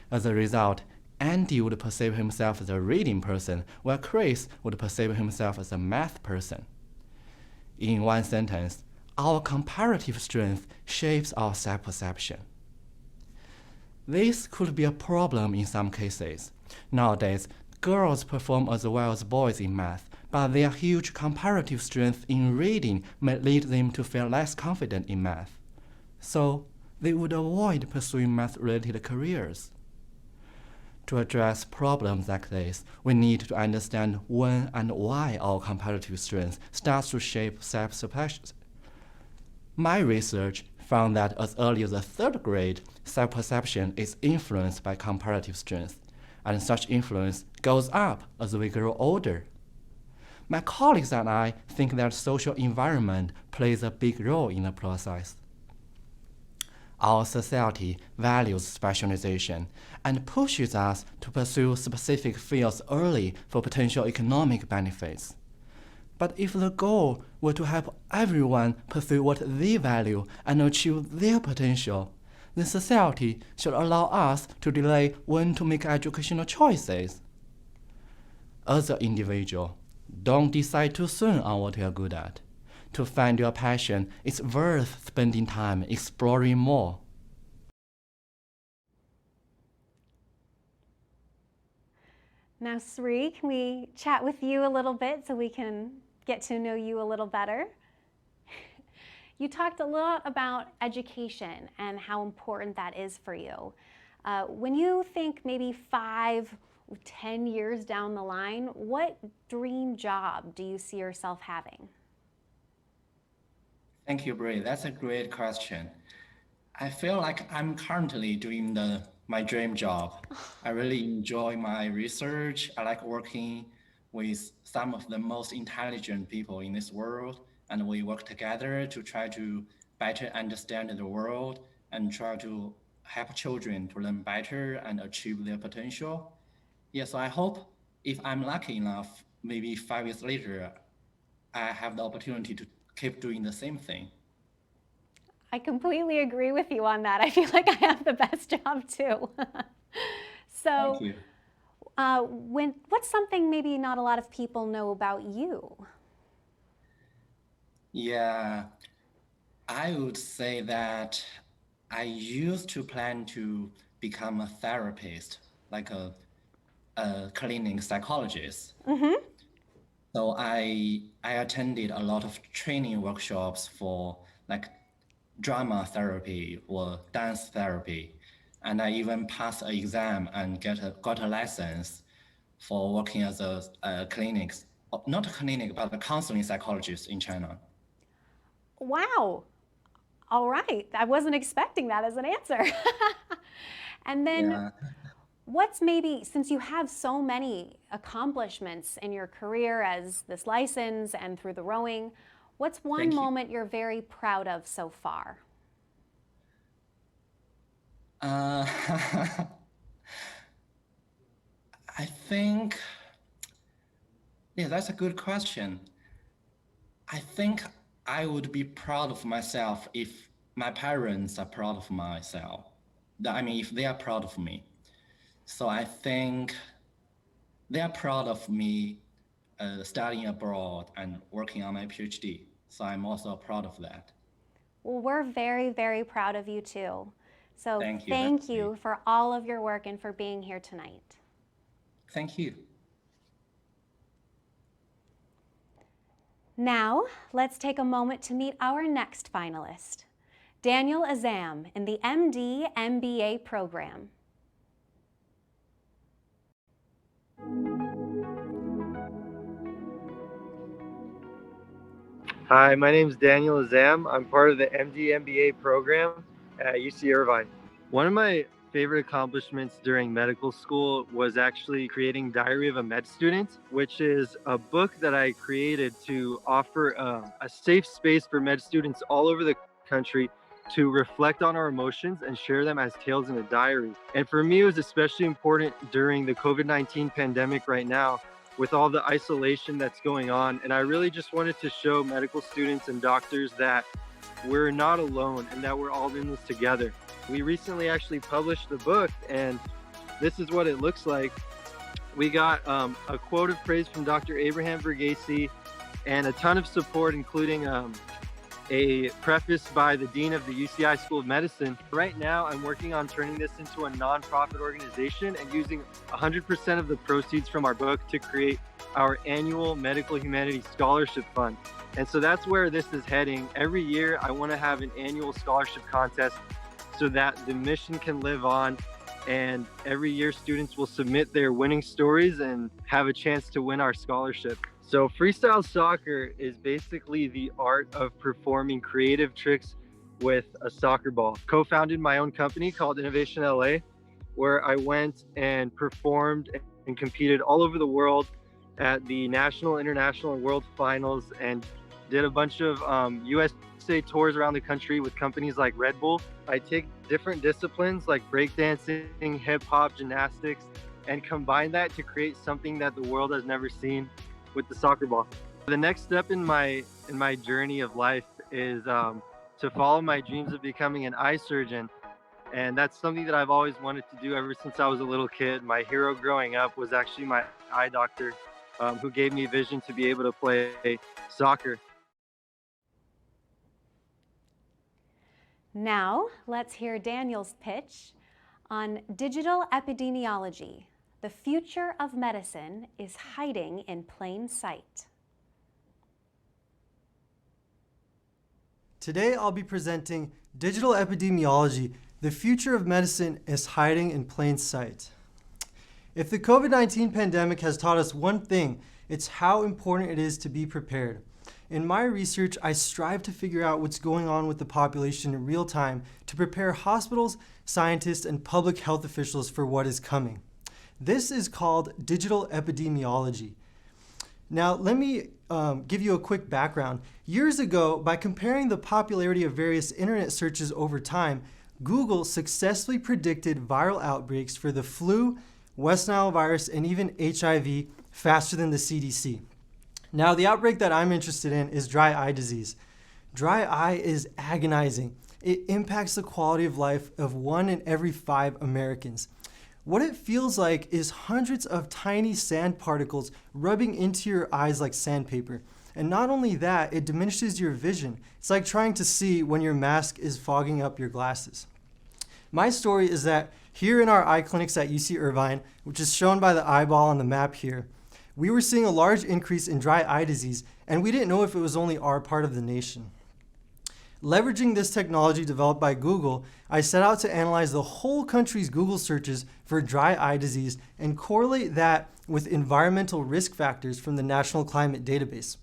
As a result, Andy would perceive himself as a reading person, while Chris would perceive himself as a math person. In one sentence, our comparative strength shapes our self-perception. This could be a problem in some cases. Nowadays, girls perform as well as boys in math, but their huge comparative strength in reading may lead them to feel less confident in math. So, they would avoid pursuing math-related careers. To address problems like this, we need to understand when and why our comparative strength starts to shape self-perception. My research found that as early as the 3rd grade, self-perception is influenced by comparative strength, and such influence goes up as we grow older. My colleagues and I think that social environment plays a big role in the process. Our society values specialization and pushes us to pursue specific fields early for potential economic benefits. But if the goal were to help everyone pursue what they value and achieve their potential, then society should allow us to delay when to make educational choices. As an individual, don't decide too soon on what you are good at. To find your passion, it's worth spending time exploring more. Now, Sri, can we chat with you a little bit so we can get to know you a little better? You talked a lot about education and how important that is for you. When you think maybe 5 or 10 years down the line, what dream job do you see yourself having? Thank you, Bray. That's a great question. I feel like I'm currently doing my dream job. I really enjoy my research. I like working with some of the most intelligent people in this world, and we work together to try to better understand the world and try to help children to learn better and achieve their potential. Yeah, so I hope if I'm lucky enough, maybe 5 years later, I have the opportunity to keep doing the same thing. I completely agree with you on that. I feel like I have the best job too. So, Thank you. What's something maybe not a lot of people know about you? Yeah, I would say that I used to plan to become a therapist, like a clinic psychologist. Mm-hmm. So I attended a lot of training workshops for like drama therapy or dance therapy, and I even passed an exam and got a license for working as a clinic, not a clinic, but a counseling psychologist in China. Wow. All right. I wasn't expecting that as an answer. And then Yeah. what's maybe, since you have so many accomplishments in your career as this license and through the rowing, what's one Thank you. moment you're very proud of so far? I think, yeah, that's a good question. I think I would be proud of myself if my parents are proud of myself. I mean, if they are proud of me. So I think they are proud of me studying abroad and working on my PhD. So I'm also proud of that. Well, we're very, very proud of you too. So Thank you. thank you for all of your work and for being here tonight. Thank you. Now, let's take a moment to meet our next finalist, Daniel Azam in the MD MBA program. Hi, my name is Daniel Azam. I'm part of the MD MBA program at UC Irvine. One of my favorite accomplishments during medical school was actually creating Diary of a Med Student, which is a book that I created to offer a safe space for med students all over the country to reflect on our emotions and share them as tales in a diary. And for me, it was especially important during the COVID-19 pandemic right now, with all the isolation that's going on. And I really just wanted to show medical students and doctors that we're not alone and that we're all in this together. We recently actually published the book, and this is what it looks like. We got a quote of praise from Dr. Abraham Verghese and a ton of support, including a preface by the Dean of the UCI School of Medicine. Right now, I'm working on turning this into a nonprofit organization and using 100% of the proceeds from our book to create our annual Medical Humanities Scholarship Fund. And so that's where this is heading. Every year, I want to have an annual scholarship contest so that the mission can live on. And every year, students will submit their winning stories and have a chance to win our scholarship. So freestyle soccer is basically the art of performing creative tricks with a soccer ball. Co-founded my own company called Innovation LA, where I went and performed and competed all over the world at the national, international, and world finals, and did a bunch of USA tours around the country with companies like Red Bull. I take different disciplines like breakdancing, hip hop, gymnastics, and combine that to create something that the world has never seen with the soccer ball. The next step in my journey of life is to follow my dreams of becoming an eye surgeon. And that's something that I've always wanted to do ever since I was a little kid. My hero growing up was actually my eye doctor, who gave me vision to be able to play soccer. Now, let's hear Daniel's pitch on digital epidemiology. The future of medicine is hiding in plain sight. Today I'll be presenting Digital Epidemiology, the future of medicine is hiding in plain sight. If the COVID-19 pandemic has taught us one thing, it's how important it is to be prepared. In my research, I strive to figure out what's going on with the population in real time to prepare hospitals, scientists, and public health officials for what is coming. This is called digital epidemiology. Now, let me give you a quick background. Years ago, by comparing the popularity of various internet searches over time, Google successfully predicted viral outbreaks for the flu, West Nile virus, and even HIV faster than the CDC. Now, the outbreak that I'm interested in is dry eye disease. Dry eye is agonizing. It impacts the quality of life of 1 in every 5 Americans. What it feels like is hundreds of tiny sand particles rubbing into your eyes like sandpaper. And not only that, it diminishes your vision. It's like trying to see when your mask is fogging up your glasses. My story is that here in our eye clinics at UC Irvine, which is shown by the eyeball on the map here, we were seeing a large increase in dry eye disease, and we didn't know if it was only our part of the nation. Leveraging this technology developed by Google, I set out to analyze the whole country's Google searches for dry eye disease and correlate that with environmental risk factors from the National Climate Database.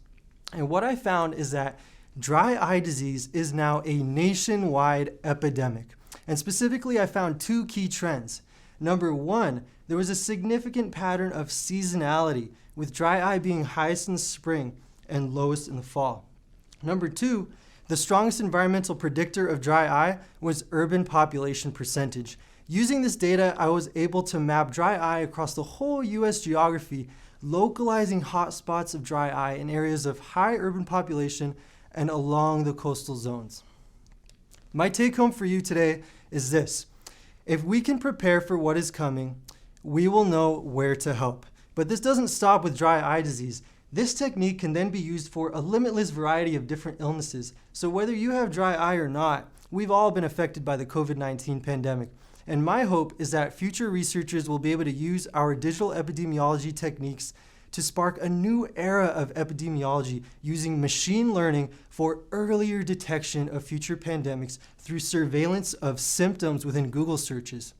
And what I found is that dry eye disease is now a nationwide epidemic. And specifically, I found two key trends. Number one, there was a significant pattern of seasonality, with dry eye being highest in the spring and lowest in the fall. Number two, the strongest environmental predictor of dry eye was urban population percentage. Using this data, I was able to map dry eye across the whole US geography, localizing hotspots of dry eye in areas of high urban population and along the coastal zones. My take home for you today is this: if we can prepare for what is coming, we will know where to help. But this doesn't stop with dry eye disease. This technique can then be used for a limitless variety of different illnesses. So whether you have dry eye or not, we've all been affected by the COVID-19 pandemic. And my hope is that future researchers will be able to use our digital epidemiology techniques to spark a new era of epidemiology using machine learning for earlier detection of future pandemics through surveillance of symptoms within Google searches.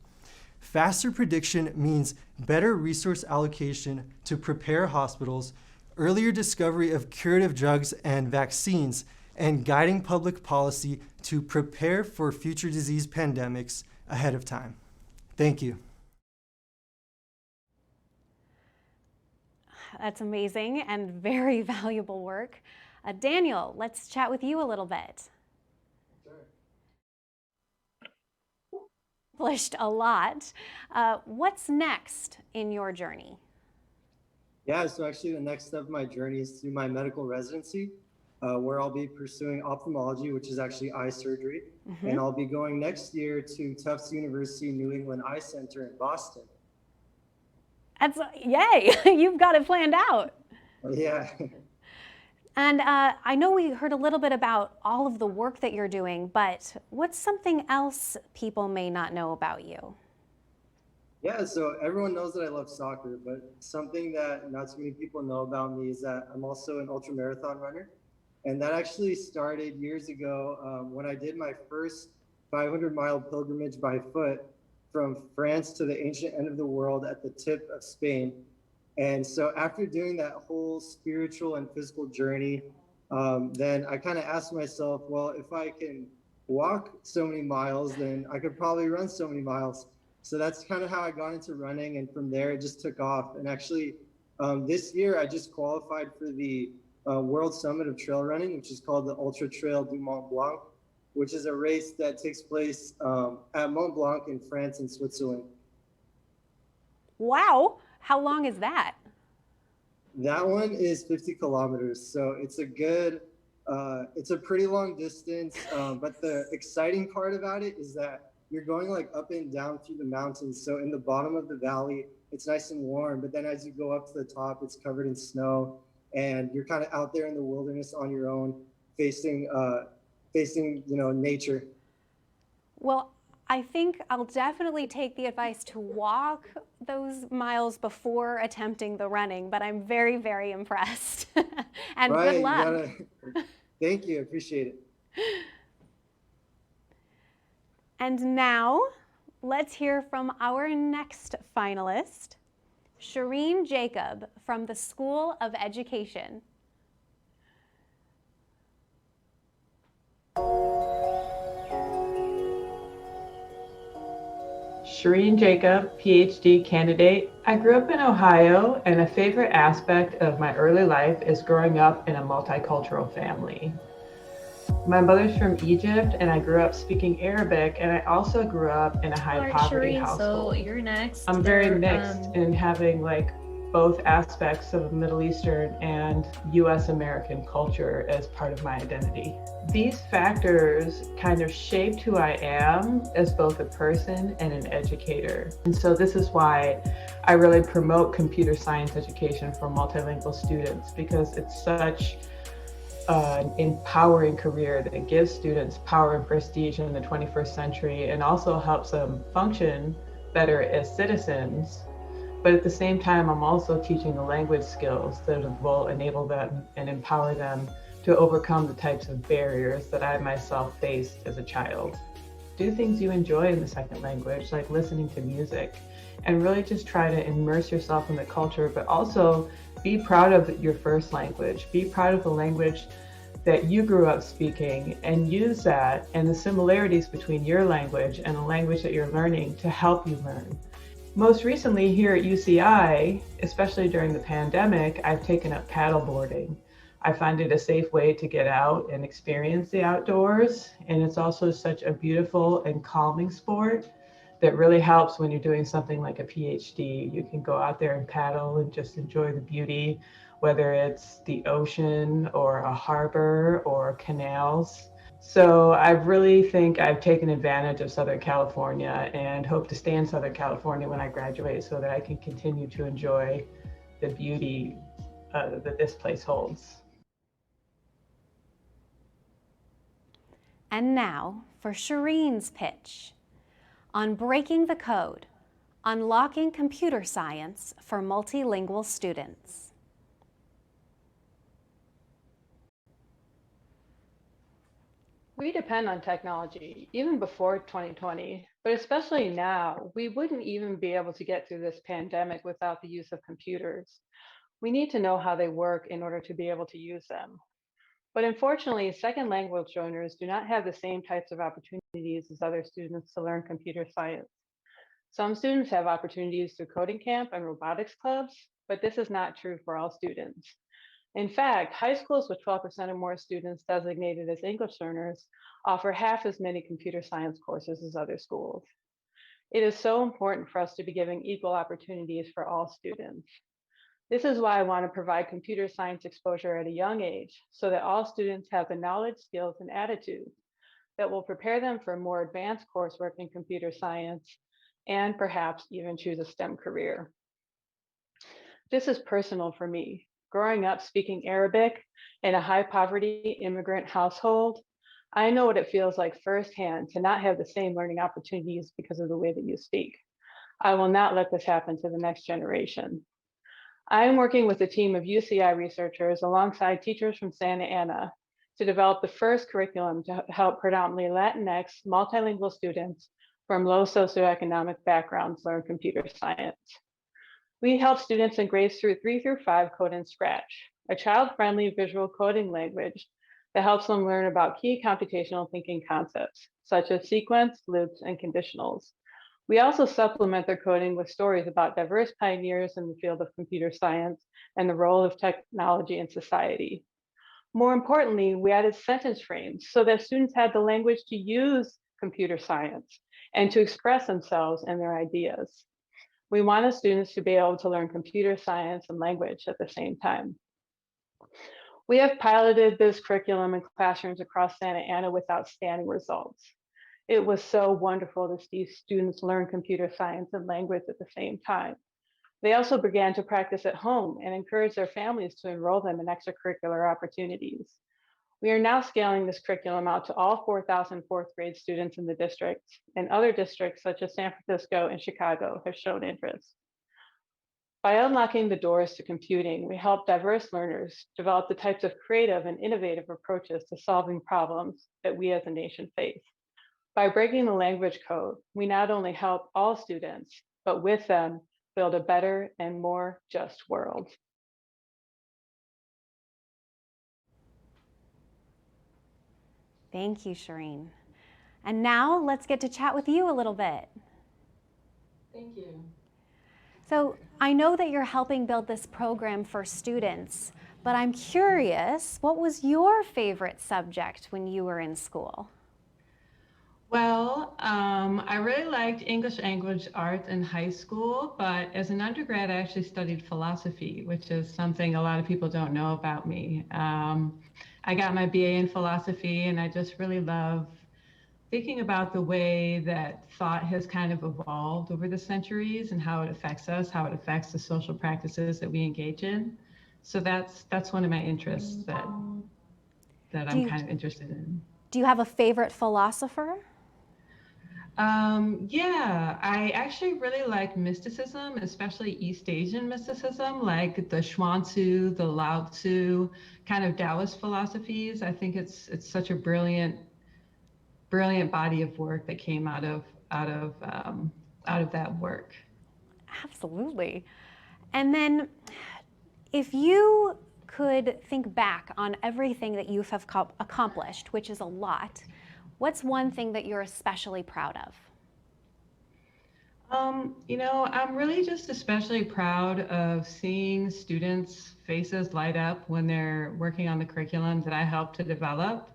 Faster prediction means better resource allocation to prepare hospitals, earlier discovery of curative drugs and vaccines, and guiding public policy to prepare for future disease pandemics ahead of time. Thank you. That's amazing and very valuable work. Daniel, let's chat with you a little bit. Accomplished a lot. What's next in your journey? Yeah, so actually the next step of my journey is through my medical residency, where I'll be pursuing ophthalmology, which is actually eye surgery. And I'll be going next year to Tufts University New England Eye Center in Boston. That's yay! You've got it planned out. Yeah. And I know we heard a little bit about all of the work that you're doing, but what's something else people may not know about you? Yeah, so everyone knows that I love soccer, but something that not too many people know about me is that I'm also an ultramarathon runner. And that actually started years ago when I did my first 500-mile pilgrimage by foot from France to the ancient end of the world at the tip of Spain. And so after doing that whole spiritual and physical journey, then I kind of asked myself, well, if I can walk so many miles, then I could probably run so many miles. So that's kind of how I got into running. And from there, it just took off. And actually, this year, I just qualified for the World Summit of Trail Running, which is called the Ultra Trail du Mont Blanc, which is a race that takes place at Mont Blanc in France and Switzerland. Wow, how long is that? That one is 50 kilometers. So it's a good, it's a pretty long distance. But the exciting part about it is that you're going like up and down through the mountains. So in the bottom of the valley, it's nice and warm. But then as you go up to the top, it's covered in snow. And you're kind of out there in the wilderness on your own, facing nature. Well, I think I'll definitely take the advice to walk those miles before attempting the running, but I'm very, very impressed. And right, good luck. Thank you, appreciate it. And now, let's hear from our next finalist, Shireen Jacob from the School of Education. Shireen Jacob, PhD candidate. I grew up in Ohio, and a favorite aspect of my early life is growing up in a multicultural family. My mother's from Egypt, and I grew up speaking Arabic, and I also grew up in a high poverty household. So you're next. I'm very mixed in having like both aspects of Middle Eastern and US American culture as part of my identity. These factors kind of shaped who I am as both a person and an educator. And so this is why I really promote computer science education for multilingual students, because it's such an empowering career that gives students power and prestige in the 21st century and also helps them function better as citizens. But at the same time, I'm also teaching the language skills that will enable them and empower them to overcome the types of barriers that I myself faced as a child. Do things you enjoy in the second language, like listening to music, and really just try to immerse yourself in the culture, but also be proud of your first language. Be proud of the language that you grew up speaking and use that and the similarities between your language and the language that you're learning to help you learn. Most recently here at UCI, especially during the pandemic, I've taken up paddleboarding. I find it a safe way to get out and experience the outdoors, and it's also such a beautiful and calming sport that really helps when you're doing something like a PhD. You can go out there and paddle and just enjoy the beauty, whether it's the ocean or a harbor or canals. So I really think I've taken advantage of Southern California and hope to stay in Southern California when I graduate so that I can continue to enjoy the beauty that this place holds. And now for Shireen's pitch on breaking the code, unlocking computer science for multilingual students. We depend on technology, even before 2020, but especially now. We wouldn't even be able to get through this pandemic without the use of computers. We need to know how they work in order to be able to use them. But unfortunately, second language learners do not have the same types of opportunities as other students to learn computer science. Some students have opportunities through coding camp and robotics clubs, but this is not true for all students. In fact, high schools with 12% or more students designated as English learners offer half as many computer science courses as other schools. It is so important for us to be giving equal opportunities for all students. This is why I want to provide computer science exposure at a young age so that all students have the knowledge, skills, and attitudes that will prepare them for more advanced coursework in computer science and perhaps even choose a STEM career. This is personal for me. Growing up speaking Arabic in a high poverty immigrant household, I know what it feels like firsthand to not have the same learning opportunities because of the way that you speak. I will not let this happen to the next generation. I am working with a team of UCI researchers alongside teachers from Santa Ana to develop the first curriculum to help predominantly Latinx multilingual students from low socioeconomic backgrounds learn computer science. We help students in grades 3 through 5 code in Scratch, a child-friendly visual coding language that helps them learn about key computational thinking concepts, such as sequence, loops, and conditionals. We also supplement their coding with stories about diverse pioneers in the field of computer science and the role of technology in society. More importantly, we added sentence frames so that students had the language to use computer science and to express themselves and their ideas. We wanted students to be able to learn computer science and language at the same time. We have piloted this curriculum in classrooms across Santa Ana with outstanding results. It was so wonderful to see students learn computer science and language at the same time. They also began to practice at home and encouraged their families to enroll them in extracurricular opportunities. We are now scaling this curriculum out to all 4,000 fourth grade students in the district, and other districts such as San Francisco and Chicago have shown interest. By unlocking the doors to computing, we help diverse learners develop the types of creative and innovative approaches to solving problems that we as a nation face. By breaking the language code, we not only help all students, but with them, build a better and more just world. Thank you, Shireen. And now let's get to chat with you a little bit. Thank you. So I know that you're helping build this program for students, but I'm curious, what was your favorite subject when you were in school? Well, I really liked English language arts in high school, but as an undergrad, I actually studied philosophy, which is something a lot of people don't know about me. I got my BA in philosophy, and I just really love thinking about the way that thought has kind of evolved over the centuries and how it affects us, how it affects the social practices that we engage in. So that's one of my interests that that I'm kind of interested in. Do you have a favorite philosopher? Yeah, I actually really like mysticism, especially East Asian mysticism, like the Xuanzu, the Lao Tzu, kind of Taoist philosophies. I think it's such a brilliant body of work that came out of that work. Absolutely. And then if you could think back on everything that you have accomplished, which is a lot, what's one thing that you're especially proud of? You know, I'm really just especially proud of seeing students' faces light up when they're working on the curriculum that I helped to develop.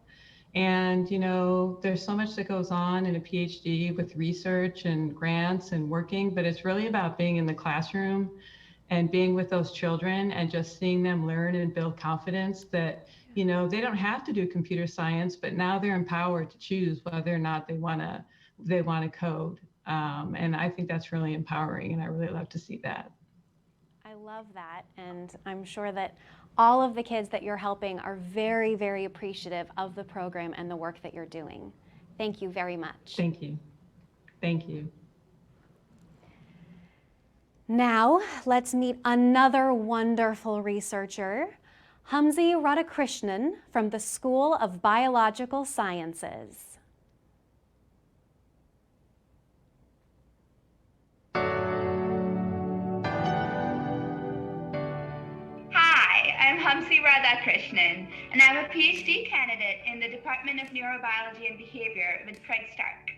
And, you know, there's so much that goes on in a PhD with research and grants and working, but it's really about being in the classroom and being with those children and just seeing them learn and build confidence that, you know, they don't have to do computer science, but now they're empowered to choose whether or not they want to code. And I think that's really empowering, and I really love to see that. I love that, and I'm sure that all of the kids that you're helping are very, very appreciative of the program and the work that you're doing. Thank you very much. Thank you. Thank you. Now, let's meet another wonderful researcher, Hamzi Radhakrishnan from the School of Biological Sciences. Hi, I'm Hamzi Radhakrishnan, and I'm a PhD candidate in the Department of Neurobiology and Behavior with Craig Stark.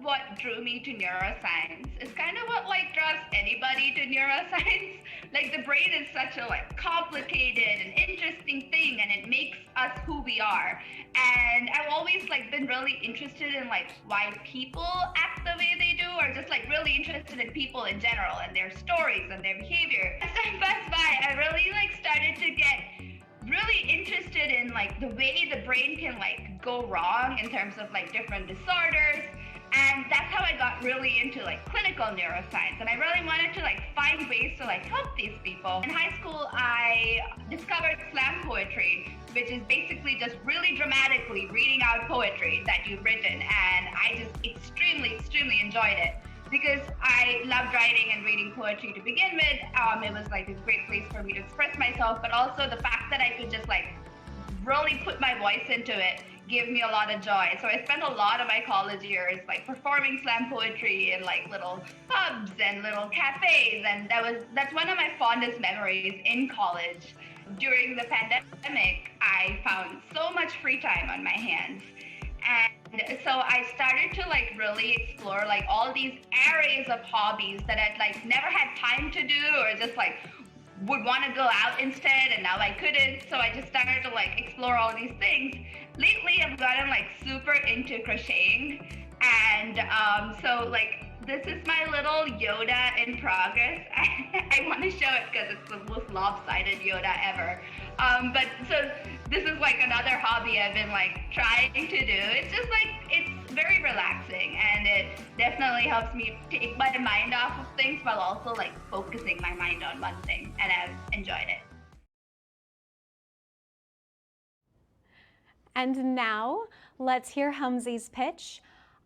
What drew me to neuroscience is kind of what draws anybody to neuroscience. The brain is such a complicated and interesting thing, and it makes us who we are. And I've always been really interested in why people act the way they do, or just really interested in people in general and their stories and their behavior. As time passed by, I really started to get really interested in the way the brain can go wrong in terms of different disorders. And that's how I got really into clinical neuroscience, and I really wanted to find ways to help these people. In high school, I discovered slam poetry, which is basically just really dramatically reading out poetry that you've written, and I just extremely enjoyed it because I loved writing and reading poetry to begin with. It was a great place for me to express myself, but also the fact that I could just really put my voice into it gave me a lot of joy. So I spent a lot of my college years performing slam poetry in little pubs and little cafes, and that's one of my fondest memories in college. During the pandemic, I found so much free time on my hands. And so I started to really explore all these areas of hobbies that I'd never had time to do, or just would want to go out instead, and now I couldn't. So I just started to explore all these things. Lately, I've gotten super into crocheting, and so this is my little Yoda in progress. I want to show it because it's the most lopsided Yoda ever. But so this is another hobby I've been trying to do. It's just it's very relaxing, and it definitely helps me take my mind off of things while also focusing my mind on one thing, and I've enjoyed it. And now let's hear Hamzi's pitch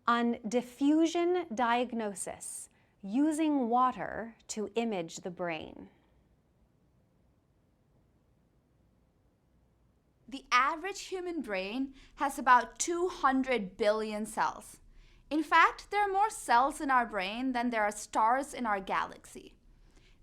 on diffusion diagnosis, using water to image the brain. The average human brain has about 200 billion cells. In fact, there are more cells in our brain than there are stars in our galaxy.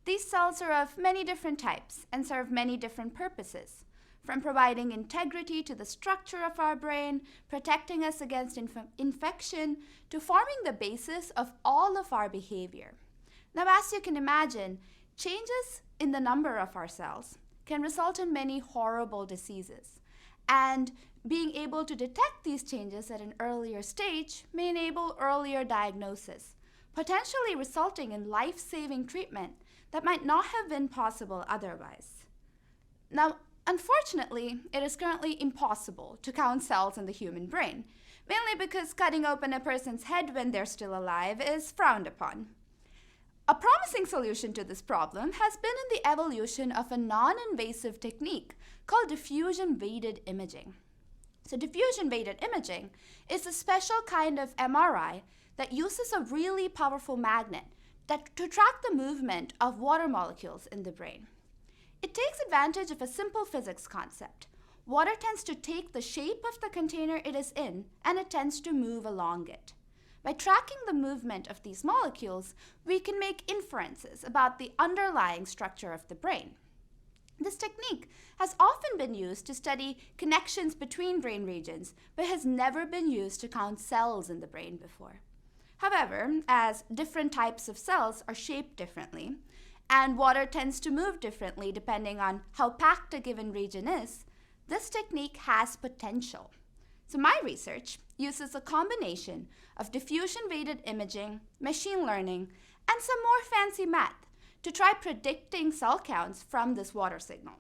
These cells are of many different types and serve many different purposes, from providing integrity to the structure of our brain, protecting us against infection, to forming the basis of all of our behavior. Now, as you can imagine, changes in the number of our cells can result in many horrible diseases. And being able to detect these changes at an earlier stage may enable earlier diagnosis, potentially resulting in life-saving treatment that might not have been possible otherwise. Now, unfortunately, it is currently impossible to count cells in the human brain, mainly because cutting open a person's head when they're still alive is frowned upon. A promising solution to this problem has been in the evolution of a non-invasive technique called diffusion-weighted imaging. So diffusion-weighted imaging is a special kind of MRI that uses a really powerful magnet to track the movement of water molecules in the brain. It takes advantage of a simple physics concept. Water tends to take the shape of the container it is in, and it tends to move along it. By tracking the movement of these molecules, we can make inferences about the underlying structure of the brain. This technique has often been used to study connections between brain regions, but has never been used to count cells in the brain before. However, as different types of cells are shaped differently, and water tends to move differently depending on how packed a given region is, this technique has potential. So my research uses a combination of diffusion-weighted imaging, machine learning, and some more fancy math to try predicting cell counts from this water signal.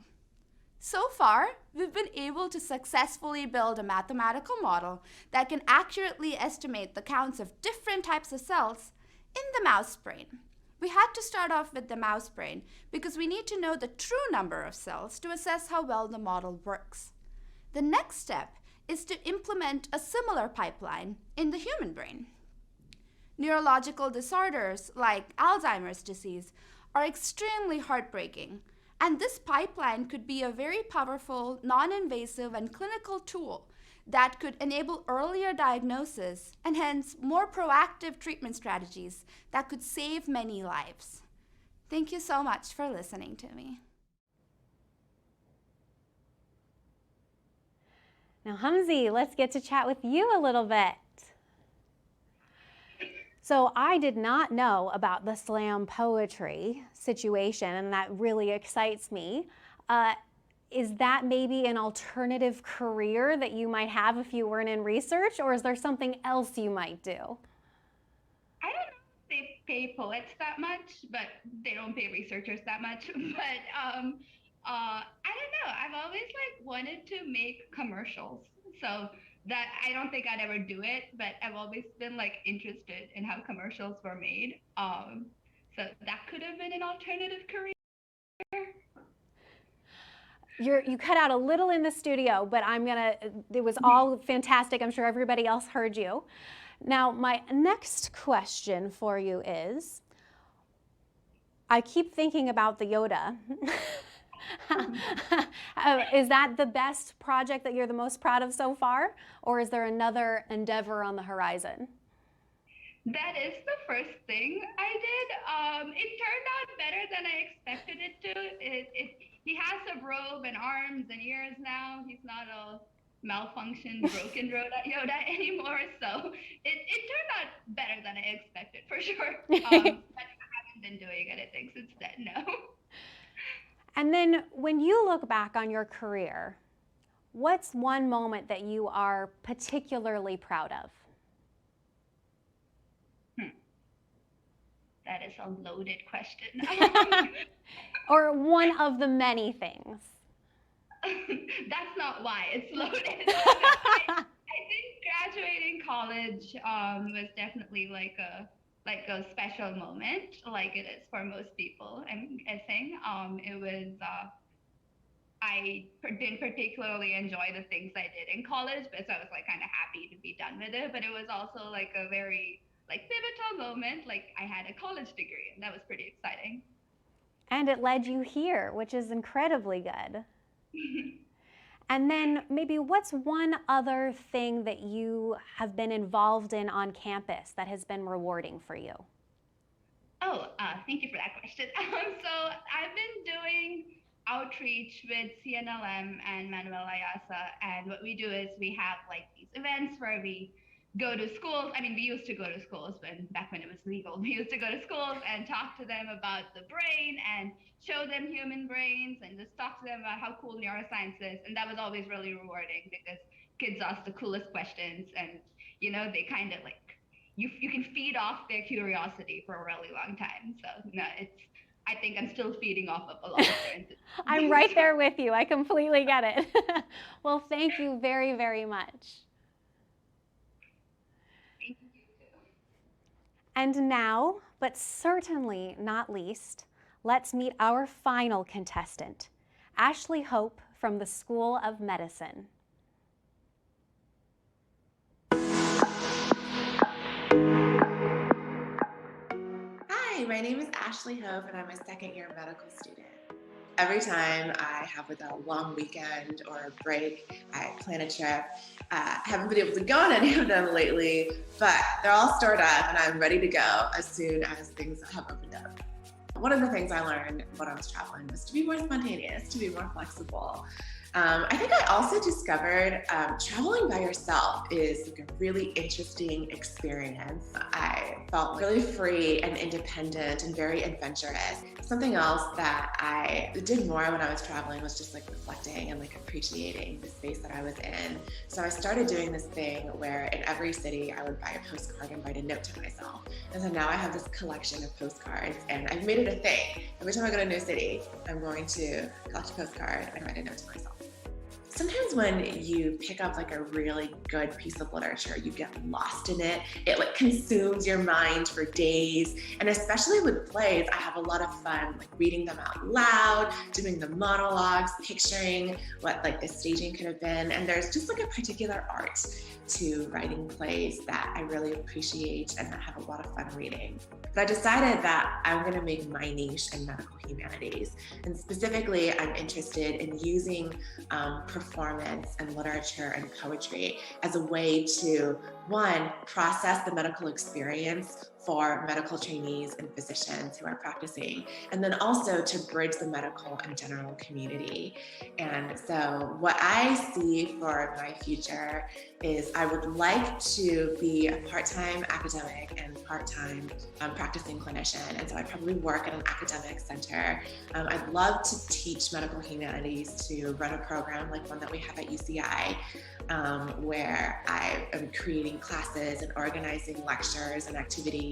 So far, we've been able to successfully build a mathematical model that can accurately estimate the counts of different types of cells in the mouse brain. We had to start off with the mouse brain because we need to know the true number of cells to assess how well the model works. The next step is to implement a similar pipeline in the human brain. Neurological disorders like Alzheimer's disease are extremely heartbreaking, and this pipeline could be a very powerful, non-invasive, and clinical tool that could enable earlier diagnosis and hence more proactive treatment strategies that could save many lives. Thank you so much for listening to me. Now, Hamzi, let's get to chat with you a little bit. So I did not know about the slam poetry situation, and that really excites me. Is that maybe an alternative career that you might have if you weren't in research, or is there something else you might do? I don't know if they pay poets that much, but they don't pay researchers that much. But I don't know. I've always wanted to make commercials. So that I don't think I'd ever do it, but I've always been interested in how commercials were made. So that could have been an alternative career. You cut out a little in the studio, but it was all fantastic. I'm sure everybody else heard you. Now, my next question for you is, I keep thinking about the Yoda. Is that the best project that you're the most proud of so far? Or is there another endeavor on the horizon? That is the first thing I did. It turned out better than I expected it to. He has a robe and arms and ears now. He's not a malfunctioned, broken Yoda anymore. So it turned out better than I expected, for sure. But I haven't been doing anything since then, no. And then when you look back on your career, what's one moment that you are particularly proud of? That is a loaded question. Or one of the many things? That's not why it's loaded. I think graduating college was definitely like a special moment, like it is for most people, I'm guessing. It was, I didn't particularly enjoy the things I did in college, but so I was kind of happy to be done with it. But it was also a very pivotal moment. I had a college degree, and that was pretty exciting. And it led you here, which is incredibly good. And then maybe what's one other thing that you have been involved in on campus that has been rewarding for you? Oh, thank you for that question. So I've been doing outreach with CNLM and Manuel Ayasa, and what we do is we have these events where we go to schools. I mean, we used to go to schools back when it was legal. We used to go to schools and talk to them about the brain and show them human brains and just talk to them about how cool neuroscience is. And that was always really rewarding because kids ask the coolest questions, and they kind of you can feed off their curiosity for a really long time. So no, I think I'm still feeding off of a lot of their enthusiasm. I'm right there with you. I completely get it. Well, thank you very, very much. And now, but certainly not least, let's meet our final contestant, Ashley Hope from the School of Medicine. Hi, my name is Ashley Hove, and I'm a second-year medical student. Every time I have like a long weekend or a break, I plan a trip. Haven't been able to go on any of them lately, but they're all stored up and I'm ready to go as soon as things have opened up. One of the things I learned when I was traveling was to be more spontaneous, to be more flexible. I think I also discovered traveling by yourself is like a really interesting experience. I felt really free and independent and very adventurous. Something else that I did more when I was traveling was just like reflecting and like appreciating the space that I was in. So I started doing this thing where in every city I would buy a postcard and write a note to myself. And so now I have this collection of postcards and I've made it a thing. Every time I go to a new city, I'm going to collect a postcard and write a note to myself. Sometimes when you pick up like a really good piece of literature, you get lost in it. It like consumes your mind for days. And especially with plays, I have a lot of fun like reading them out loud, doing the monologues, picturing what like the staging could have been. And there's just like a particular art to writing plays that I really appreciate and that have a lot of fun reading. But I decided that I'm going to make my niche in medical humanities. And specifically, I'm interested in using performance and literature and poetry as a way to, one, process the medical experience for medical trainees and physicians who are practicing, and then also to bridge the medical and general community. And so what I see for my future is I would like to be a part-time academic and part-time practicing clinician. And so I'd probably work at an academic center. I'd love to teach medical humanities, to run a program like one that we have at UCI, where I am creating classes and organizing lectures and activities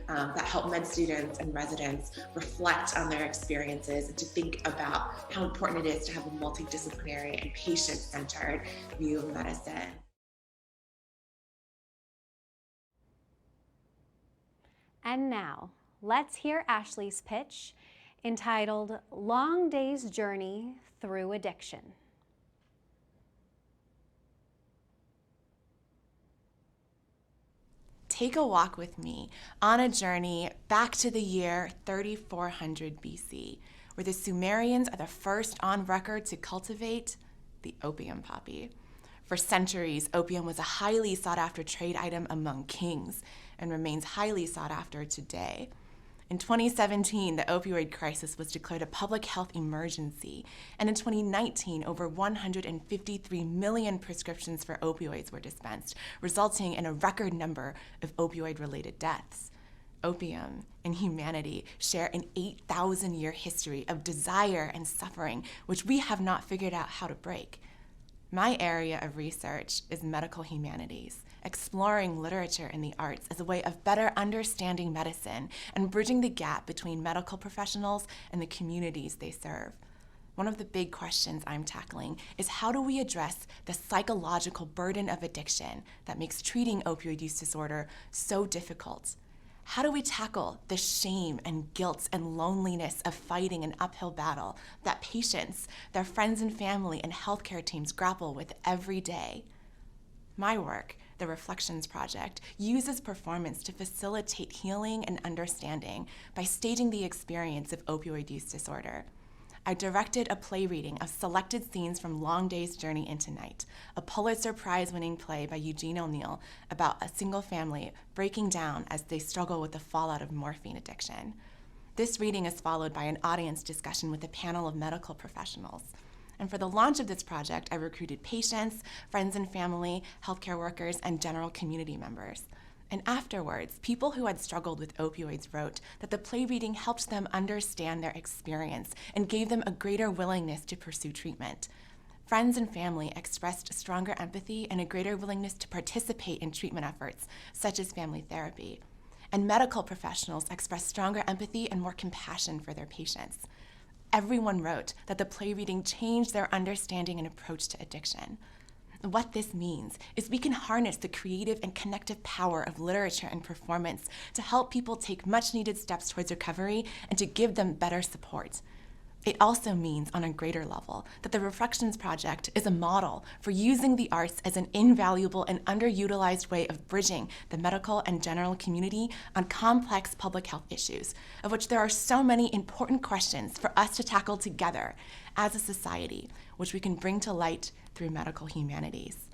that help med students and residents reflect on their experiences and to think about how important it is to have a multidisciplinary and patient-centered view of medicine. And now, let's hear Ashley's pitch entitled Long Day's Journey Through Addiction. Take a walk with me on a journey back to the year 3400 BC, where the Sumerians are the first on record to cultivate the opium poppy. For centuries, opium was a highly sought-after trade item among kings and remains highly sought after today. In 2017, the opioid crisis was declared a public health emergency, and in 2019, over 153 million prescriptions for opioids were dispensed, resulting in a record number of opioid-related deaths. Opium and humanity share an 8,000-year history of desire and suffering, which we have not figured out how to break. My area of research is medical humanities, exploring literature and the arts as a way of better understanding medicine and bridging the gap between medical professionals and the communities they serve. One of the big questions I'm tackling is how do we address the psychological burden of addiction that makes treating opioid use disorder so difficult? How do we tackle the shame and guilt and loneliness of fighting an uphill battle that patients, their friends and family, and healthcare teams grapple with every day? My work, the Reflections Project, uses performance to facilitate healing and understanding by staging the experience of opioid use disorder. I directed a play reading of selected scenes from Long Day's Journey into Night, a Pulitzer Prize-winning play by Eugene O'Neill about a single family breaking down as they struggle with the fallout of morphine addiction. This reading is followed by an audience discussion with a panel of medical professionals. And for the launch of this project, I recruited patients, friends and family, healthcare workers, and general community members. And afterwards, people who had struggled with opioids wrote that the play reading helped them understand their experience and gave them a greater willingness to pursue treatment. Friends and family expressed stronger empathy and a greater willingness to participate in treatment efforts, such as family therapy. And medical professionals expressed stronger empathy and more compassion for their patients. Everyone wrote that the play reading changed their understanding and approach to addiction. What this means is we can harness the creative and connective power of literature and performance to help people take much-needed steps towards recovery and to give them better support. It also means, on a greater level, that the Reflections Project is a model for using the arts as an invaluable and underutilized way of bridging the medical and general community on complex public health issues, of which there are so many important questions for us to tackle together as a society, which we can bring to light through medical humanities.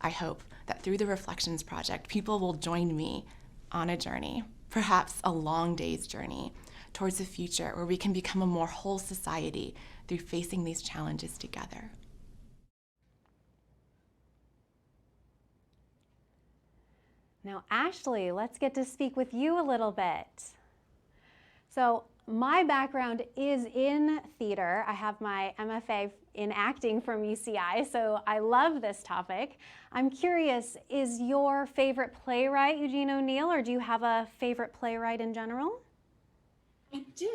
I hope that through the Reflections Project, people will join me on a journey, perhaps a long day's journey, towards a future where we can become a more whole society through facing these challenges together. Now, Ashley, let's get to speak with you a little bit. So my background is in theater. I have my MFA in acting from UCI, so I love this topic. I'm curious, is your favorite playwright Eugene O'Neill, or do you have a favorite playwright in general? I do.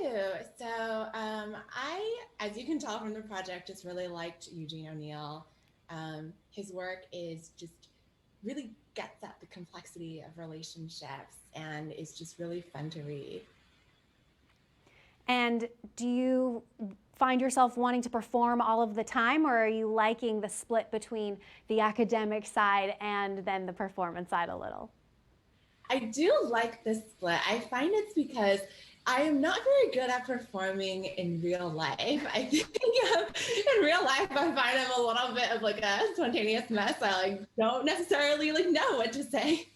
So I, as you can tell from the project, just really liked Eugene O'Neill. His work is just really gets at the complexity of relationships and is just really fun to read. And do you find yourself wanting to perform all of the time, or are you liking the split between the academic side and then the performance side a little? I do like the split. I find it's because I am not very good at performing in real life. I think in real life, I find I'm a little bit of like a spontaneous mess. I don't necessarily know what to say.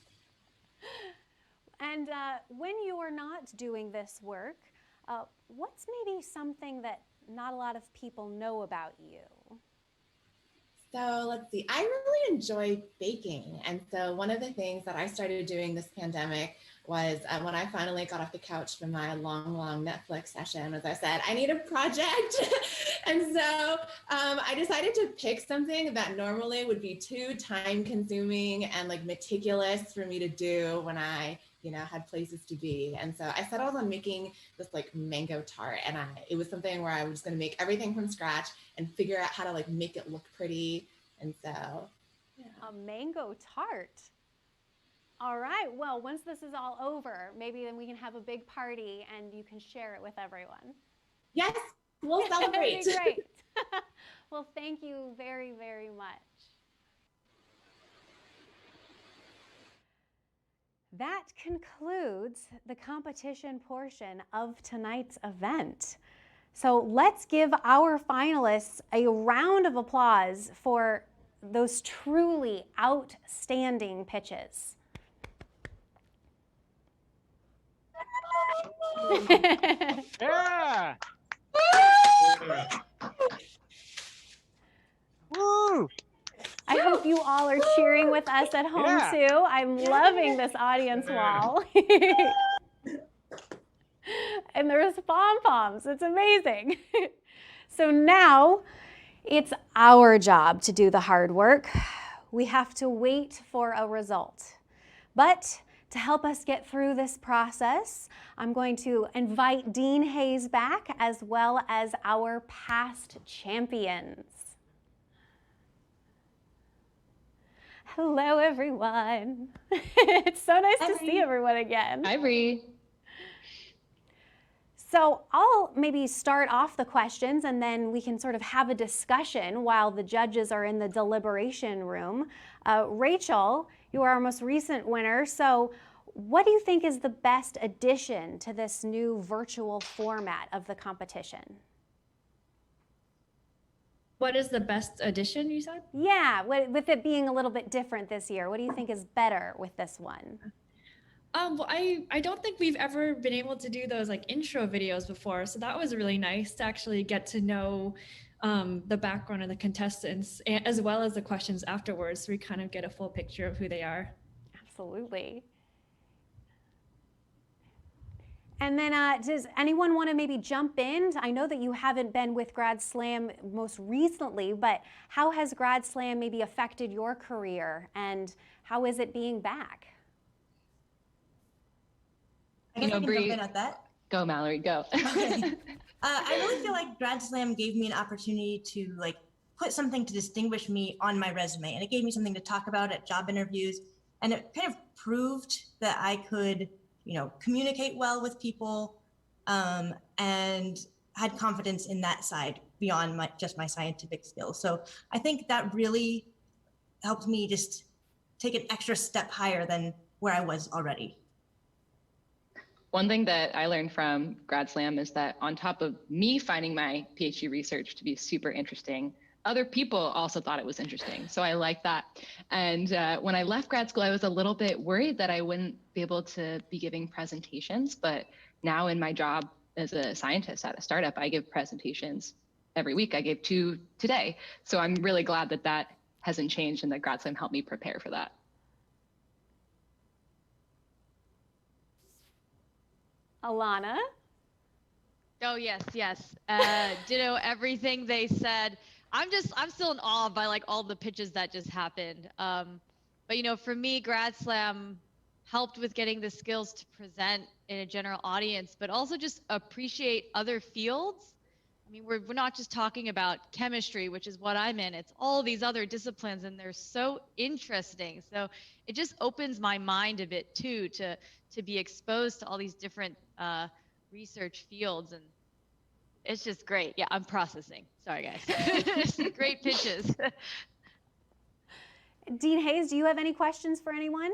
And when you are not doing this work, what's maybe something that not a lot of people know about you? So let's see, I really enjoy baking. And so one of the things that I started doing this pandemic was when I finally got off the couch from my long Netflix session, as I said, I need a project. And so I decided to pick something that normally would be too time consuming and meticulous for me to do when I had places to be. And so I settled on making this mango tart. And it was something where I was going to make everything from scratch and figure out how to make it look pretty. And so, yeah. A mango tart. All right, well, once this is all over, maybe then we can have a big party and you can share it with everyone. Yes, we'll celebrate. That'd be great. Well, thank you very, very much. That concludes the competition portion of tonight's event. So let's give our finalists a round of applause for those truly outstanding pitches. Yeah! Woo! I hope you all are cheering with us at home too. I'm loving this audience wall. And there's pom-poms. It's amazing. So now it's our job to do the hard work. We have to wait for a result. But to help us get through this process, I'm going to invite Dean Hayes back, as well as our past champions. Hello, everyone. It's so nice to see everyone again. Hi, Bree. So I'll maybe start off the questions and then we can sort of have a discussion while the judges are in the deliberation room. Rachel, you are our most recent winner. So what do you think is the best addition to this new virtual format of the competition? What is the best addition, you said? Yeah, with it being a little bit different this year, what do you think is better with this one? Well, I don't think we've ever been able to do those intro videos before, so that was really nice to actually get to know the background of the contestants as well as the questions afterwards, so we kind of get a full picture of who they are. Absolutely. And then does anyone want to maybe jump in? I know that you haven't been with Grad Slam most recently, but how has Grad Slam maybe affected your career and how is it being back? I guess I can Bree, jump in at that. Go, Mallory, go. Okay. I really feel like Grad Slam gave me an opportunity to put something to distinguish me on my resume, and it gave me something to talk about at job interviews, and it kind of proved that I could, communicate well with people, and had confidence in that side beyond just my scientific skills. So I think that really helped me just take an extra step higher than where I was already. One thing that I learned from Grad Slam is that on top of me finding my PhD research to be super interesting, other people also thought it was interesting. So I like that. And when I left grad school, I was a little bit worried that I wouldn't be able to be giving presentations. But now in my job as a scientist at a startup, I give presentations every week. I gave 2 today. So I'm really glad that that hasn't changed and that Grad Slam helped me prepare for that. Alana? Oh, yes. Ditto everything they said. I'm still in awe by like all the pitches that just happened. But you know, for me, Grad Slam helped with getting the skills to present in a general audience, but also just appreciate other fields. I mean, we're not just talking about chemistry, which is what I'm in. It's all these other disciplines, and they're so interesting. So it just opens my mind a bit too to be exposed to all these different research fields, and it's just great. Yeah, I'm processing. Sorry, guys. Great pitches. Dean Hayes, do you have any questions for anyone?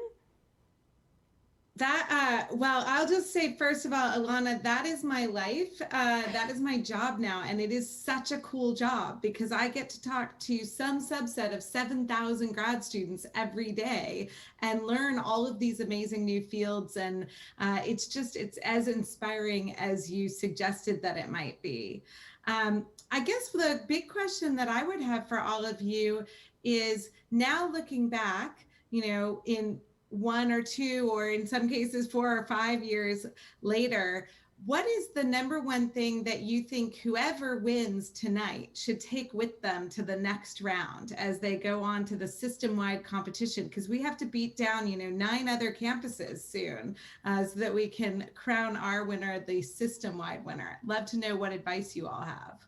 Well, I'll just say, first of all, Alana, that is my life. That is my job now. And it is such a cool job because I get to talk to some subset of 7,000 grad students every day and learn all of these amazing new fields. And it's as inspiring as you suggested that it might be. I guess the big question that I would have for all of you is, now looking back, you know, in 1 or 2, or in some cases 4 or 5 years later, what is the number one thing that you think whoever wins tonight should take with them to the next round as they go on to the system-wide competition? Because we have to beat down, you know, 9 other campuses soon so that we can crown our winner the system-wide winner. Love to know what advice you all have.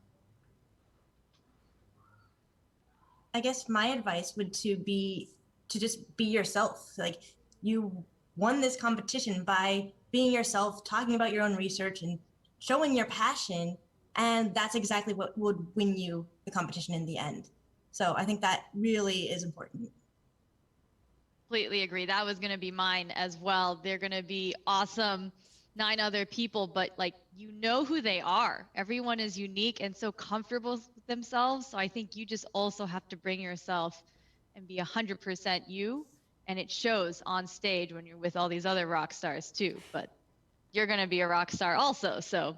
I guess my advice would be to just be yourself. Like, you won this competition by being yourself, talking about your own research and showing your passion. And that's exactly what would win you the competition in the end. So I think that really is important. Completely agree. That was going to be mine as well. They're going to be awesome 9 other people, but like, you know who they are. Everyone is unique and so comfortable with themselves. So I think you just also have to bring yourself and be 100% you. And it shows on stage when you're with all these other rock stars too, but you're going to be a rock star also. So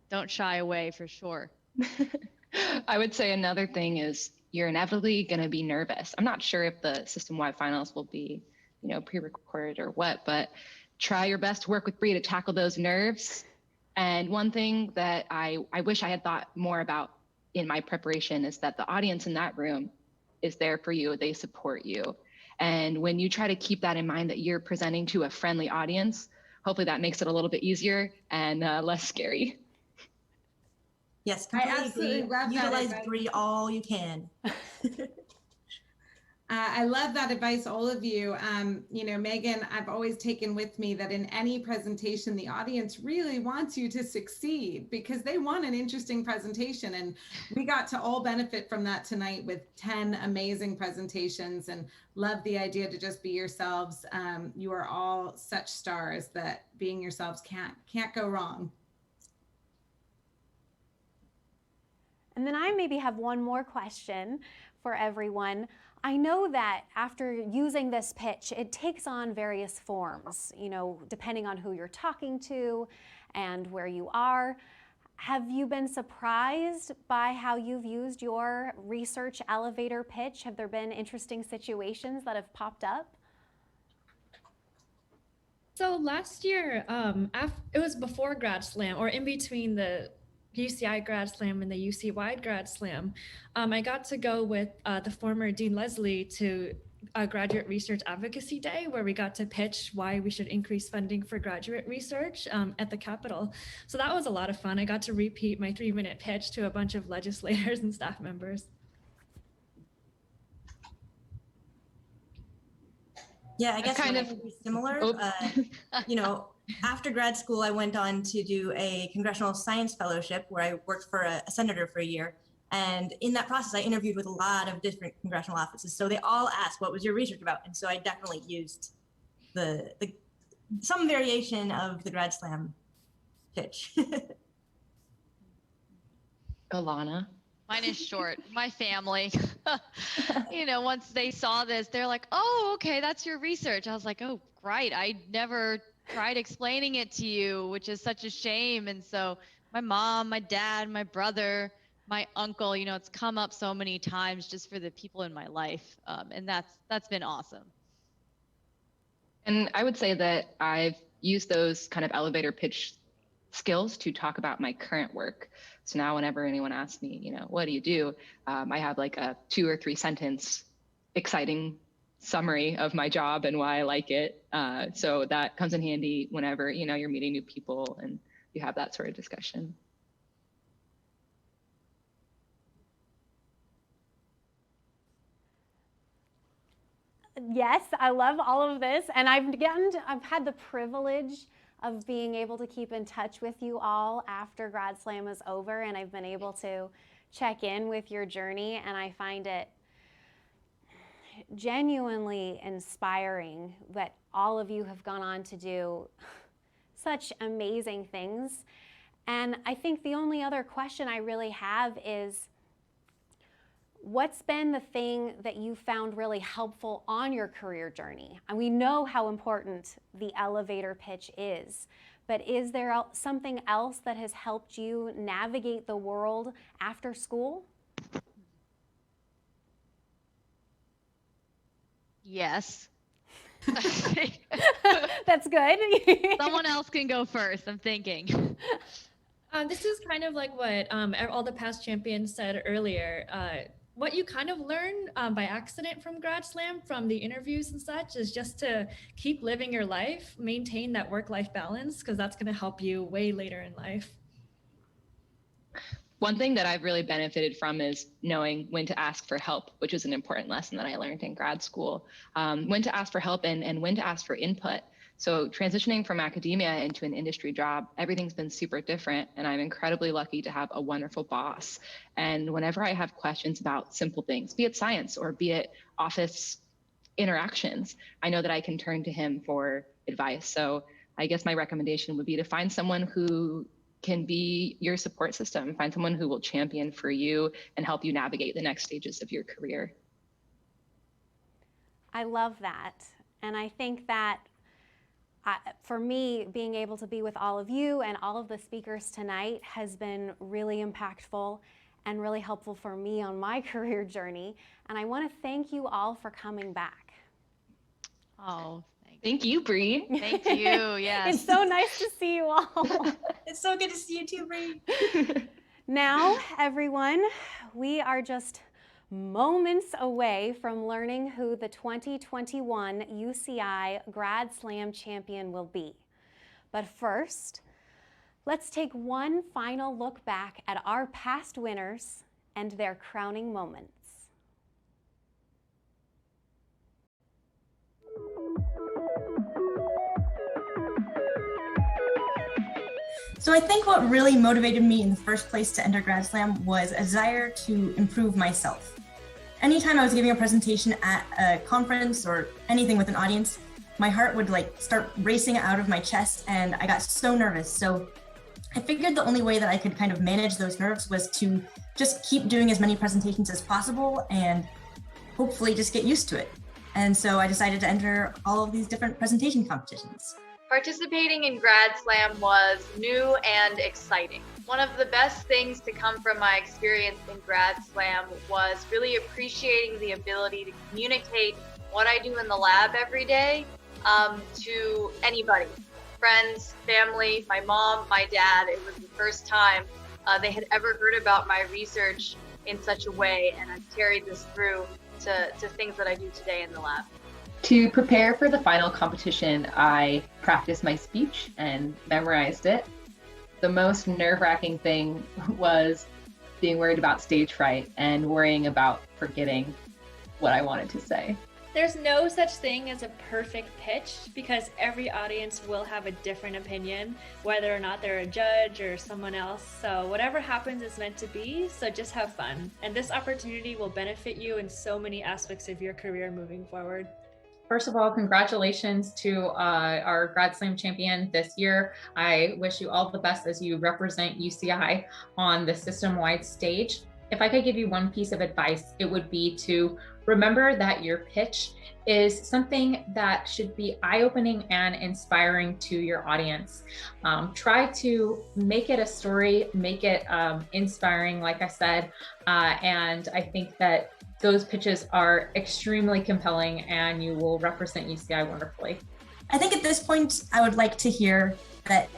don't shy away for sure. I would say another thing is you're inevitably going to be nervous. I'm not sure if the system-wide finals will be, you know, pre-recorded or what, but try your best to work with Bree to tackle those nerves. And one thing that I wish I had thought more about in my preparation is that the audience in that room is there for you. They support you. And when you try to keep that in mind, that you're presenting to a friendly audience, hopefully that makes it a little bit easier and less scary. Yes, I absolutely love that Utilize advice. Bree all you can. I love that advice, all of you. You know, Megan, I've always taken with me that in any presentation, the audience really wants you to succeed because they want an interesting presentation. And we got to all benefit from that tonight with 10 amazing presentations, and love the idea to just be yourselves. You are all such stars that being yourselves can't go wrong. And then I maybe have one more question for everyone. I know that after using this pitch, it takes on various forms, you know, depending on who you're talking to and where you are. Have you been surprised by how you've used your research elevator pitch? Have there been interesting situations that have popped up? So last year, it was before Grad Slam, or in between the UCI Grad Slam and the UCI Grad Slam, I got to go with the former Dean Leslie to a graduate research advocacy day where we got to pitch why we should increase funding for graduate research at the Capitol. So that was a lot of fun. I got to repeat my 3-minute pitch to a bunch of legislators and staff members. Yeah, I guess kind of similar. You know, after grad school, I went on to do a congressional science fellowship where I worked for a senator for a year. And in that process, I interviewed with a lot of different congressional offices. So they all asked, what was your research about? And so I definitely used some variation of the Grad Slam pitch. Alana? Mine is short. My family, once they saw this, they're like, oh, okay, that's your research. I was like, oh, right. I never tried explaining it to you, which is such a shame. And so my mom, my dad, my brother, my uncle, it's come up so many times just for the people in my life. And that's been awesome. And I would say that I've used those kind of elevator pitch skills to talk about my current work. So now whenever anyone asks me, what do you do? I have like a 2 or 3 sentence exciting summary of my job and why I like it. So that comes in handy whenever, you're meeting new people and you have that sort of discussion. Yes, I love all of this. And I've had the privilege of being able to keep in touch with you all after Grad Slam is over, and I've been able to check in with your journey, and I find it genuinely inspiring that all of you have gone on to do such amazing things. And I think the only other question I really have is, what's been the thing that you found really helpful on your career journey? And we know how important the elevator pitch is, but is there something else that has helped you navigate the world after school? Yes. That's good. Someone else can go first, I'm thinking. This is kind of like what all the past champions said earlier. What you kind of learn by accident from Grad Slam, from the interviews and such, is just to keep living your life, maintain that work-life balance, because that's going to help you way later in life. One thing that I've really benefited from is knowing when to ask for help, which is an important lesson that I learned in grad school. When to ask for help and when to ask for input. So transitioning from academia into an industry job, everything's been super different, and I'm incredibly lucky to have a wonderful boss. And whenever I have questions about simple things, be it science or be it office interactions, I know that I can turn to him for advice. So I guess my recommendation would be to find someone who can be your support system, find someone who will champion for you and help you navigate the next stages of your career. I love that. And I think that for me, being able to be with all of you and all of the speakers tonight has been really impactful and really helpful for me on my career journey. And I want to thank you all for coming back. Oh, thank you, Bree. Thank you, yes. It's so nice to see you all. It's so good to see you too, Bree. Now, everyone, we are just moments away from learning who the 2021 UCI Grad Slam champion will be. But first, let's take one final look back at our past winners and their crowning moments. So I think what really motivated me in the first place to enter Grad Slam was a desire to improve myself. Anytime I was giving a presentation at a conference or anything with an audience, my heart would start racing out of my chest and I got so nervous. So I figured the only way that I could kind of manage those nerves was to just keep doing as many presentations as possible and hopefully just get used to it. And so I decided to enter all of these different presentation competitions. Participating in Grad Slam was new and exciting. One of the best things to come from my experience in Grad Slam was really appreciating the ability to communicate what I do in the lab every day to anybody, friends, family, my mom, my dad. It was the first time they had ever heard about my research in such a way, and I've carried this through to things that I do today in the lab. To prepare for the final competition, I practiced my speech and memorized it. The most nerve-wracking thing was being worried about stage fright and worrying about forgetting what I wanted to say. There's no such thing as a perfect pitch because every audience will have a different opinion, whether or not they're a judge or someone else. So whatever happens is meant to be, so just have fun. And this opportunity will benefit you in so many aspects of your career moving forward. First of all, congratulations to our Grad Slam champion this year. I wish you all the best as you represent UCI on the system-wide stage. If I could give you one piece of advice, it would be to remember that your pitch is something that should be eye-opening and inspiring to your audience. Try to make it a story, make it inspiring, like I said, and I think that those pitches are extremely compelling and you will represent UCI wonderfully. I think at this point, I would like to hear that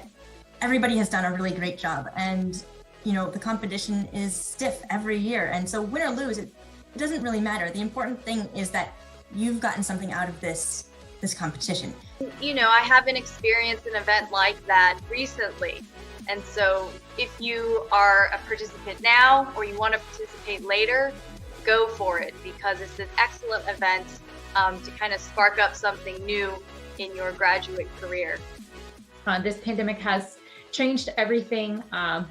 everybody has done a really great job, and the competition is stiff every year, and so win or lose, it doesn't really matter. The important thing is that you've gotten something out of this competition. I haven't experienced an event like that recently. And so if you are a participant now or you want to participate later, go for it, because it's an excellent event to kind of spark up something new in your graduate career. This pandemic has changed everything,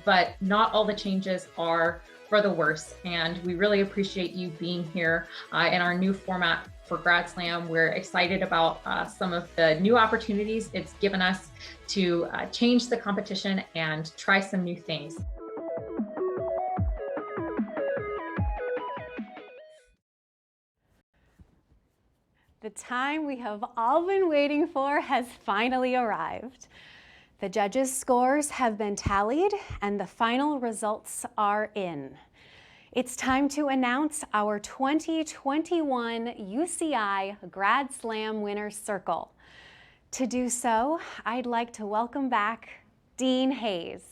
but not all the changes are for the worse. And we really appreciate you being here in our new format for Grad Slam. We're excited about some of the new opportunities it's given us to change the competition and try some new things. The time we have all been waiting for has finally arrived. The judges' scores have been tallied and the final results are in. It's time to announce our 2021 UCI Grad Slam Winners Circle. To do so, I'd like to welcome back Dean Hayes.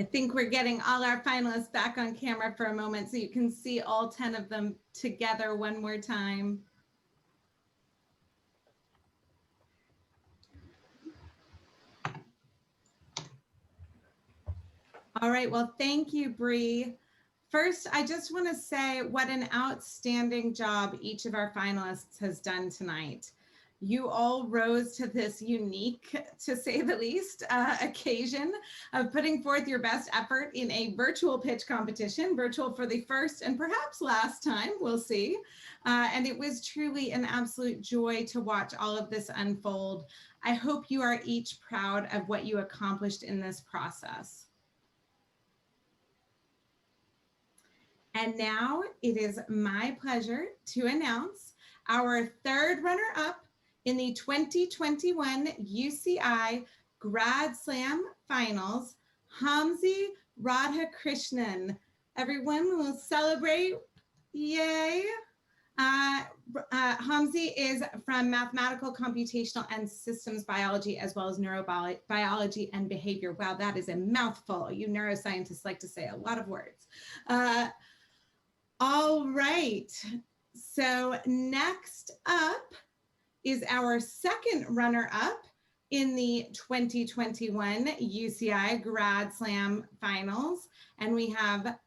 I think we're getting all our finalists back on camera for a moment so you can see all 10 of them together one more time. All right, well, thank you, Bree. First, I just want to say what an outstanding job each of our finalists has done tonight. You all rose to this unique, to say the least, occasion of putting forth your best effort in a virtual pitch competition, virtual for the first and perhaps last time, we'll see. And it was truly an absolute joy to watch all of this unfold. I hope you are each proud of what you accomplished in this process. And now it is my pleasure to announce our third runner-up in the 2021 UCI Grad Slam Finals, Hamzi Radhakrishnan. Everyone will celebrate. Yay. Hamzi is from mathematical, computational, and systems biology, as well as neurobiology and behavior. Wow, that is a mouthful. You neuroscientists like to say a lot of words. All right. So next up is our second runner-up in the 2021 UCI Grad Slam Finals. And we have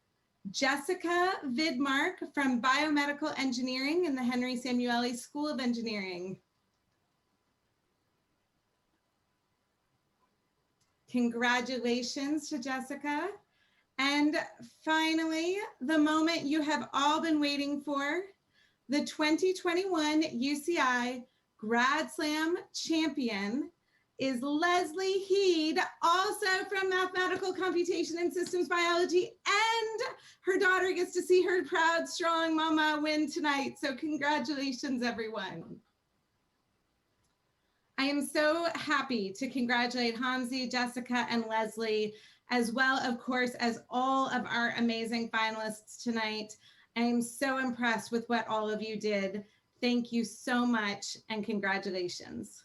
Jessica Vidmark from Biomedical Engineering in the Henry Samueli School of Engineering. Congratulations to Jessica. And finally, the moment you have all been waiting for, the 2021 UCI Grad Slam champion is Leslie Heid, also from Mathematical Computation and Systems Biology, and her daughter gets to see her proud, strong mama win tonight. So congratulations, everyone. I am so happy to congratulate Hamzi, Jessica, and Leslie, as well, of course, as all of our amazing finalists tonight. I am so impressed with what all of you did. Thank you so much and congratulations.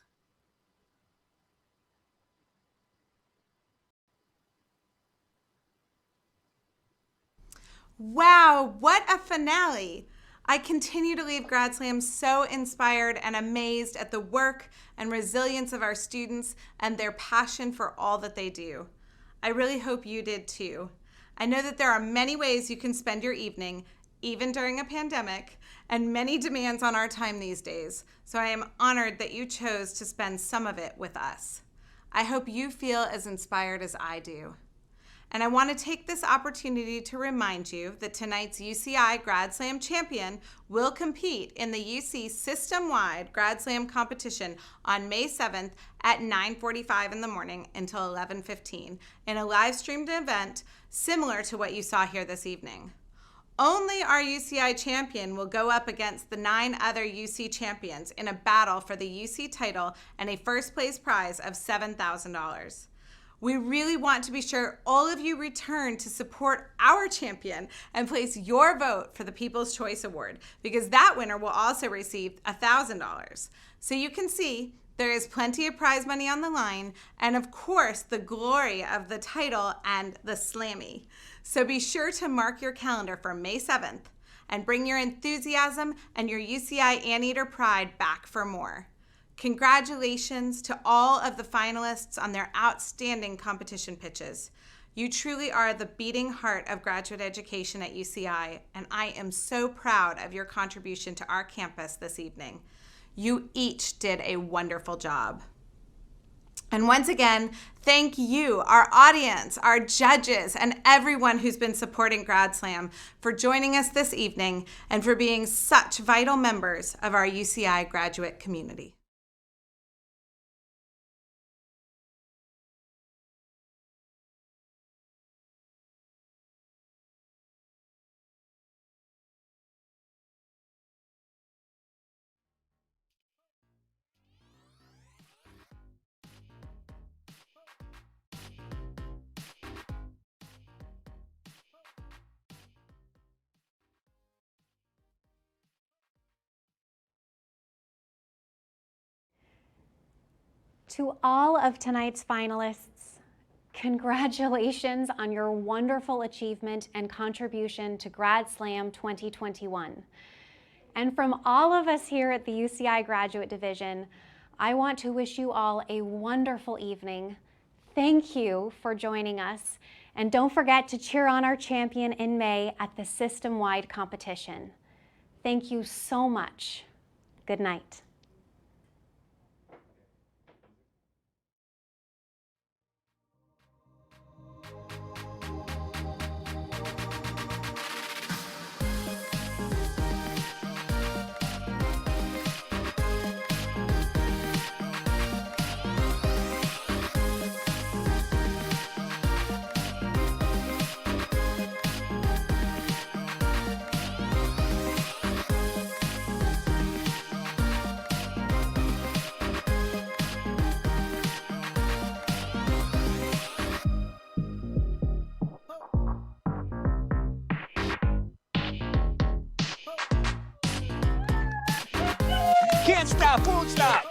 Wow, what a finale. I continue to leave Grad Slam so inspired and amazed at the work and resilience of our students and their passion for all that they do. I really hope you did too. I know that there are many ways you can spend your evening, even during a pandemic, and many demands on our time these days, so I am honored that you chose to spend some of it with us. I hope you feel as inspired as I do. And I want to take this opportunity to remind you that tonight's UCI Grad Slam champion will compete in the UC system-wide Grad Slam competition on May 7th at 9:45 in the morning until 11:15 in a live-streamed event similar to what you saw here this evening. Only our UCI champion will go up against the 9 other UC champions in a battle for the UC title and a first place prize of $7,000. We really want to be sure all of you return to support our champion and place your vote for the People's Choice Award, because that winner will also receive $1,000. So you can see there is plenty of prize money on the line, and of course the glory of the title and the Slammy. So be sure to mark your calendar for May 7th and bring your enthusiasm and your UCI Anteater pride back for more. Congratulations to all of the finalists on their outstanding competition pitches. You truly are the beating heart of graduate education at UCI, and I am so proud of your contribution to our campus this evening. You each did a wonderful job. And once again, thank you, our audience, our judges, and everyone who's been supporting Grad Slam for joining us this evening and for being such vital members of our UCI graduate community. To all of tonight's finalists, congratulations on your wonderful achievement and contribution to Grad Slam 2021. And from all of us here at the UCI Graduate Division, I want to wish you all a wonderful evening. Thank you for joining us, and don't forget to cheer on our champion in May at the system-wide competition. Thank you so much. Good night. Can't stop, won't stop.